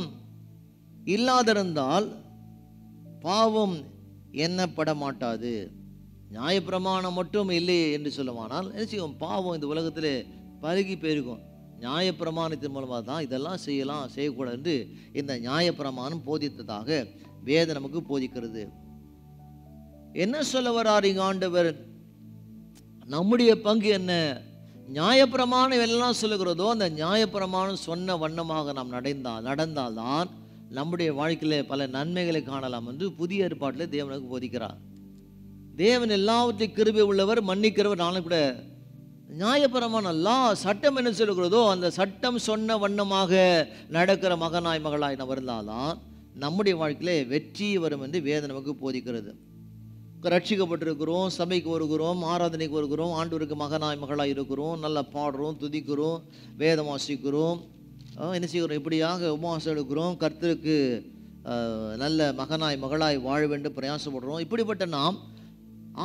இல்லாதிருந்தால் பாவம் எண்ணப்பட மாட்டாது. நியாயப்பிரமாணம் மட்டும் இல்லை என்று சொல்லுவானால் என்ன செய்வோம்? பாவம் இந்த உலகத்தில் பருகி போயிருக்கும். நியாயப்பிரமாணத்தின் மூலமாக தான் இதெல்லாம் செய்யக்கூடாது என்று இந்த நியாயப்பிரமாணம் போதித்ததாக வேதம் நமக்கு போதிக்கிறது. என்ன சொல்ல வரார் இங்க ஆண்டவர்? நம்முடைய பங்கு என்ன? நியாயப்பிரமாணம் எல்லாம் சொல்லுகிறதோ அந்த நியாயப்பிரமாணம் சொன்ன வண்ணமாக நாம் நடந்தால்தான் நம்முடைய வாழ்க்கையில் பல நன்மைகளை காணலாம் என்று புதிய ஏற்பாட்டில் தேவனுக்கு போதிக்கிறார். தேவன் எல்லாவற்றையும் கிருபை உள்ளவர், மன்னிக்கிறவர். நானும் கூட நியாயப்பிரமாணம் சட்டம் என்ன சொல்லுகிறதோ அந்த சட்டம் சொன்ன வண்ணமாக நடக்கிற மகனாய் நாம் இருந்தால்தான் நம்முடைய வாழ்க்கையிலே வெற்றி வரும் என்று வேதம் நமக்கு போதிக்கிறது. ரட்சிக்கப்பட்டிருக்கிறோம், சபைக்கு வருகிறோம், ஆராதனைக்கு வருகிறோம், ஆண்டவருக்கு மகனாய் இருக்கிறோம், நல்லா பாடுறோம், துதிக்கிறோம், வேதம் வாசிக்கிறோம், என்ன செய்கிறோம்? இப்படியாக உபவாசம் எடுக்கிறோம், கர்த்தருக்கு நல்ல மகளாய் வாழ வேண்டும் பிரயாசப்படுறோம். இப்படிப்பட்ட நாம்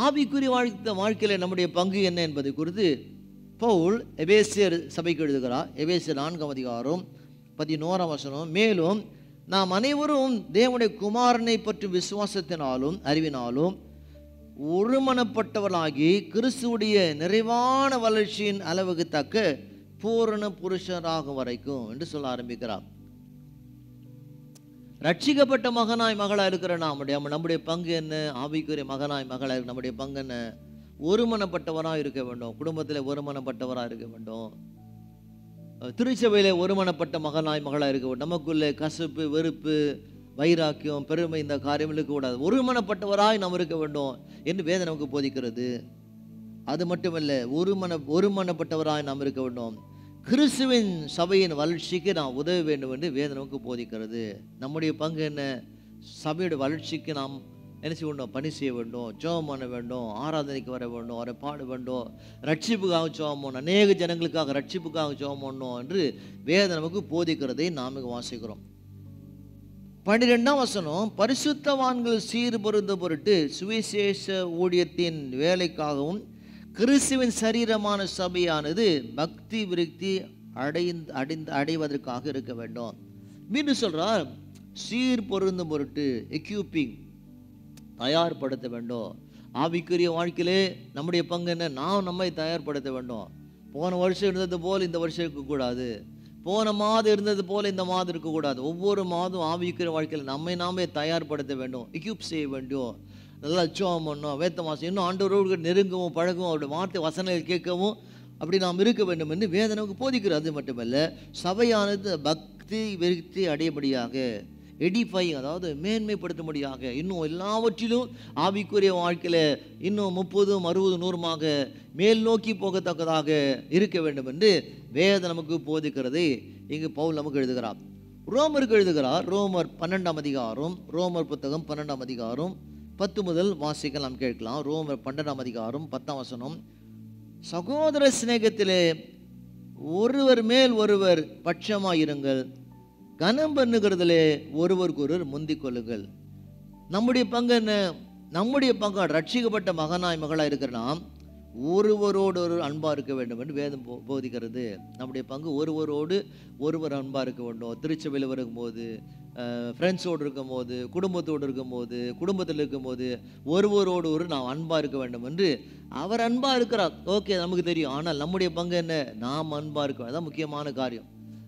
ஆவிக்குரிய வாழ்க்கையில் நம்முடைய பங்கு என்ன என்பதை குறித்து பவுல் எபேசியர் சபைக்கு எழுதுகிறார். எபேசியர் 4ஆம் அதிகாரம் 11ஆம் வசனம், மேலும் நாம் அனைவரும் தேவனுடைய குமாரனை பற்றி விசுவாசத்தினாலும் அறிவினாலும் ஒருமனப்பட்டவர்களாகி கிறிஸ்துவுடைய நிறைவான வளர்ச்சியின் அளவுக்கு தக்க பூரண புருஷராகும் வரைக்கும் என்று சொல்ல ஆரம்பிக்கிறார். ரட்சிக்கப்பட்ட மகளாக இருக்கிற நம்முடைய பங்கு என்ன? ஆவிக்குரிய மகளாக நம்முடைய பங்கு என்ன? ஒருமனப்பட்டவராக இருக்க வேண்டும். குடும்பத்தில் ஒருமனப்பட்டவராக இருக்க வேண்டும். திருச்சபையில ஒருமனப்பட்ட மகளாக இருக்க வேண்டும். நமக்குள்ளே கசப்பு, வெறுப்பு, வைராக்கியம், பெருமை இந்த காரியம் இருக்கக்கூடாது. ஒருமனப்பட்டவராய் நாம் இருக்க வேண்டும் என்று வேதம் நமக்கு போதிக்கிறது. அது மட்டுமல்ல, ஒருமனப்பட்டவராய் நாம் இருக்க வேண்டும். கிறிஸ்துவின் சபையின் வளர்ச்சிக்கு நாம் உதவ வேண்டும் என்று வேதம் நமக்கு போதிக்கிறது. நம்முடைய பங்கு என்ன? சபையோட வளர்ச்சிக்கு நாம் என்ன செய்ய வேண்டும்? பணி செய்ய வேண்டும், ஜெபம் பண்ண வேண்டும், ஆராதனைக்கு வர வேண்டும், அவரை பாட வேண்டும், ரட்சிப்புக்காக ஜெபம் பண்ணணும், அநேக ஜனங்களுக்காக ரட்சிப்புக்காக ஜெபம் பண்ணணும் என்று வேதம் நமக்கு போதிக்கிறதை நாம் வாசிக்கிறோம். 12ஆம் வசனம், பரிசுத்தவான்கள் சீர்பொருந்த பொருட்டு சுவிசேஷ ஊழியத்தின் வேலைக்காகவும் கிறிஸ்துவின் சரீரமான சபையானது பக்தி விருத்தி அடைவதற்காக இருக்க வேண்டும். மீண்டும் சொல்றார், சீர்பொருந்தும் பொருட்டு, எக்யூப்பிங், தயார்படுத்த வேண்டும். ஆவிக்குரிய வாழ்க்கையிலே நம்முடைய பங்கு என்ன? நாம் நம்மை தயார்படுத்த வேண்டும். போன வருஷம் இருந்தது போல் இந்த வருஷம் இருக்கக்கூடாது, போன மாதம் இருந்தது போல இந்த மாதம் இருக்கக்கூடாது. ஒவ்வொரு மாதம் ஆவிக்குரிய வாழ்க்கையில் நாமே தயார்படுத்த வேண்டும், எக்யூப் செய்ய வேண்டும். நல்லா ஜெபம் பண்ணணும், வேத மாசம் இன்னும் ஆண்டவரோடு நெருங்கவும் பழகவும் அவருடைய வார்த்தை வசனங்கள் கேட்கவும் அப்படி நாம் இருக்க வேண்டும் என்று வேதம் நமக்கு போதிக்கிறது. அது மட்டுமல்ல, சபையானது பக்தி விருத்தி அடையபடியாக, எடிஃபைங், அதாவது மேன்மைப்படுத்தும்படியாக, இன்னும் எல்லாவற்றிலும் ஆவிக்குரிய வாழ்க்கையில் இன்னும் 30, 60, 100மாக மேல் நோக்கி போகத்தக்கதாக இருக்க வேண்டும் என்று வேதம் நமக்கு போதிக்கிறது. இங்கு பவுல் நமக்கு எழுதுகிறார். ரோமருக்கு எழுதுகிறார். ரோமர் 12ஆம் அதிகாரம், ரோமர் புத்தகம் 12ஆம் அதிகாரம் 10 முதல் வாசிக்க நாம் கேட்கலாம். ரோமர் 12ஆம் அதிகாரம் 10ஆம் வசனம், சகோதர சிநேகத்திலே ஒருவர் மேல் ஒருவர் பட்சமாயிருங்கள், கனம் பண்ணுகிறதிலே ஒருவருக்கொருவர் முந்திக் கொள்ளுங்கள். நம்முடைய பங்கு என்ன? நம்முடைய பங்கு ரட்சிக்கப்பட்ட மகனாய் மகளாக இருக்கிற நாம் ஒருவரோடு ஒரு அன்பாக இருக்க வேண்டும் என்று வேதம் போதிக்கிறது. நம்முடைய பங்கு ஒருவரோடு ஒருவர் அன்பாக இருக்க வேண்டும். திருச்சபையில் இருக்கும்போது, ஃப்ரெண்ட்ஸோடு இருக்கும்போது, குடும்பத்தோடு இருக்கும்போது, குடும்பத்தில் இருக்கும்போது ஒருவரோடு ஒரு நாம் அன்பாக இருக்க வேண்டும் என்று அவர் அன்பாக இருக்கிறார். ஓகே, நமக்கு தெரியும். ஆனால் நம்முடைய பங்கு என்ன? நாம் அன்பாக இருக்க, அதான் முக்கியமான காரியம்.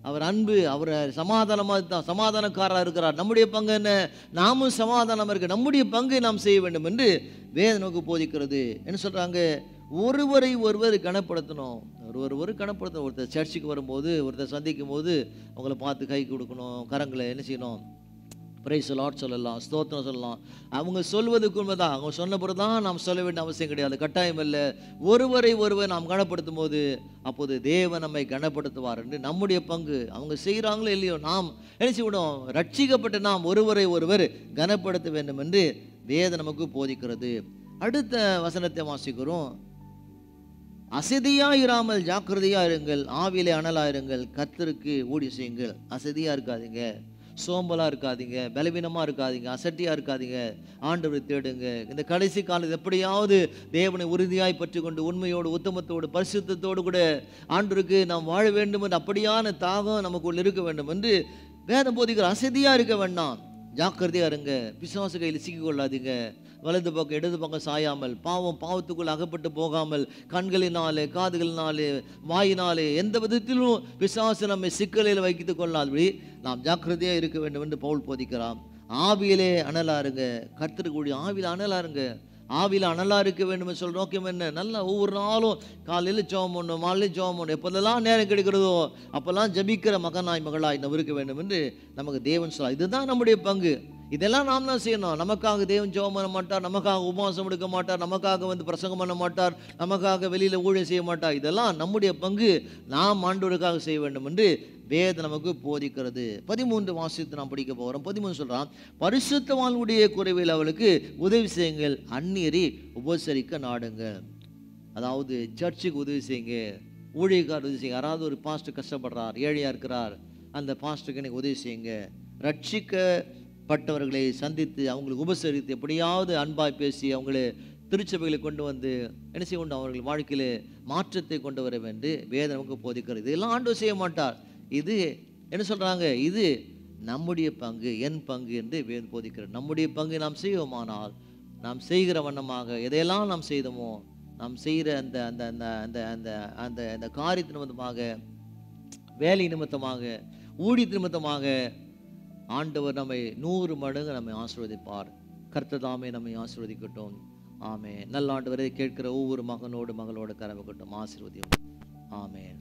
அவர் அன்பு, அவர் சமாதானமாக தான், சமாதானக்காரராக இருக்கிறார். நம்முடைய பங்கு என்ன? நாமும் சமாதானமாக இருக்க நம்முடைய பங்கை நாம் செய்ய வேண்டும் என்று வேதம் நமக்கு போதிக்கிறது. என்ன சொல்கிறாங்க? ஒருவரை ஒருவர் கனப்படுத்தணும். ஒருவர் கனப்படுத்தணும். ஒருத்தர் சர்ச்சுக்கு வரும்போது, ஒருத்தர் சந்திக்கும் போது அவங்கள பார்த்து கை கொடுக்கணும், கரங்களை என்ன செய்யணும்? பிரைஸ் தி லார்ட் சொல்லலாம், ஸ்தோத்திரம் சொல்லலாம். அவங்க சொல்வதுக்கு உண்மைதான். அவங்க சொன்ன பிறகு தான் நாம் சொல்ல வேண்டிய அவசியம் கிடையாது, கட்டாயம் இல்லை. ஒருவரை ஒருவர் நாம் கனப்படுத்தும் போது அப்போது தேவன் நம்மை கனப்படுத்துவார் என்று நம்முடைய பங்கு. அவங்க செய்கிறாங்களோ இல்லையோ, நாம் என்ன செய்யணும்? ரட்சிக்கப்பட்ட நாம் ஒருவரை ஒருவர் கனப்படுத்த வேண்டும் என்று வேதம் நமக்கு போதிக்கிறது. அடுத்த வசனத்தை வாசிக்கிறோம். அசதியாயிராமல் ஜாக்கிரதையா இருங்கள், ஆவியிலே அனலாயிருங்கள், கர்த்தருக்கு ஊழிய செய்யுங்கள். அசதியா இருக்காதீங்க, சோம்பலா இருக்காதீங்க, பலவீனமா இருக்காதீங்க, அசட்டியா இருக்காதீங்க. ஆண்டவரை தேடுங்க. இந்த கடைசி காலத்தில் எப்படியாவது தேவனை உறுதியாய் பற்றி கொண்டு உண்மையோடு, உத்தமத்தோடு, பரிசுத்தத்தோடு கூட ஆண்டவருக்கு நாம் வாழ வேண்டும் என்று அப்படியான தாகம் நமக்குள்ள இருக்க வேண்டும் என்று வேதம் போதிக்கிற. அசதியா இருக்க வேண்டாம், ஜாக்கிரதையா இருங்க. பிசாசு கையில் சிக்கிக்கொள்ளாதீங்க. வலது பக்கம் இடது பக்கம் சாயாமல், பாவத்துக்குள் அகப்பட்டு போகாமல், கண்களினாலே, காதுகளினாலே, வாயினாலே எந்த விதத்திலும் பிசாசு நம்மை சிக்கலில் வைத்து கொள்ளாதபடி நாம் ஜாக்கிரதையாக இருக்க வேண்டும் என்று பவுல் போதிக்கிறான். ஆவியிலே அனலா இருங்க, கர்த்தருக்கு கூடிய ஆவியில் அனலா இருங்க. ஆவியில் அனலா இருக்க வேண்டும் சொல்ற நோக்கம் என்ன? நல்லா ஒவ்வொரு நாளும் காலையில் ஜெபம் பண்ணணும், மாலையில் ஜெபம் பண்ணணும். எப்போதெல்லாம் நேரம் கிடைக்கிறதோ அப்போல்லாம் ஜபிக்கிற மகனாய் மகளாய் நம்ம இருக்க வேண்டும் என்று நமக்கு தேவன் சொல்ல. இதுதான் நம்முடைய பங்கு. இதெல்லாம் நாம் தான் செய்யணும். நமக்காக தேவன் ஜெபம் பண்ண மாட்டார், நமக்காக உபவாசம் எடுக்க மாட்டார், நமக்காக பிரசங்கம் பண்ண மாட்டார், நமக்காக வெளியில் ஊழியம் செய்ய மாட்டார். இதெல்லாம் நம்முடைய பங்கு. நாம் ஆண்டவருக்காக செய்ய வேண்டும் என்று வேதம் நமக்கு போதிக்கிறது. 13 வாசித்து நாம் படிக்க போகிறோம். 13 சொல்றான், பரிசுத்தவான்களுடைய குறைவில் அவளுக்கு உதவி செய்யுங்கள், அந்நியரை உபசரிக்க நாடுங்கள். அதாவது சர்ச்சுக்கு உதவி செய்யுங்க, ஊழியக்கார் உதவி செய்யுங்க. யாராவது ஒரு பாஸ்டர் கஷ்டப்படுறார், ஏழையா இருக்கிறார், அந்த பாஸ்டருக்கு எனக்கு உதவி செய்யுங்க. ரட்சிக்கப்பட்டவர்களை சந்தித்து அவங்களுக்கு உபசரித்து எப்படியாவது அன்பாய் பேசி அவங்களை திருச்சபைகளை கொண்டு வந்து என்ன செய்ய வேண்டும்? அவர்கள் வாழ்க்கையில் மாற்றத்தை கொண்டு வர வேண்டும் வேதம் நமக்கு போதிக்கிறது. இதெல்லாம் ஆண்டவர் செய்ய மாட்டார். இது என்ன சொல்றாங்க? இது நம்முடைய பங்கு, என் பங்கு என்று வேதம் போதிக்கிறது. நம்முடைய பங்கு நாம் செய்வோமானால், நாம் செய்கிற வண்ணமாக எதையெல்லாம் நாம் செய்தோமோ, நாம் செய்கிற அந்த அந்த அந்த அந்த அந்த அந்த அந்த காரியத்து நிமித்தமாக, வேலை நிமித்தமாக, ஊழியத்து நிமித்தமாக ஆண்டவர் நம்மை 100 மடங்கு நம்மை ஆசீர்வதிப்பார். கர்த்தர் தாமே நம்மை ஆசீர்வதிக்கட்டும். ஆமென். நல்ல ஆண்டவரை கேட்கிற ஒவ்வொரு மகனோடு மகளோடு கரவக்கட்டும். ஆசீர்வதியும். ஆமென்.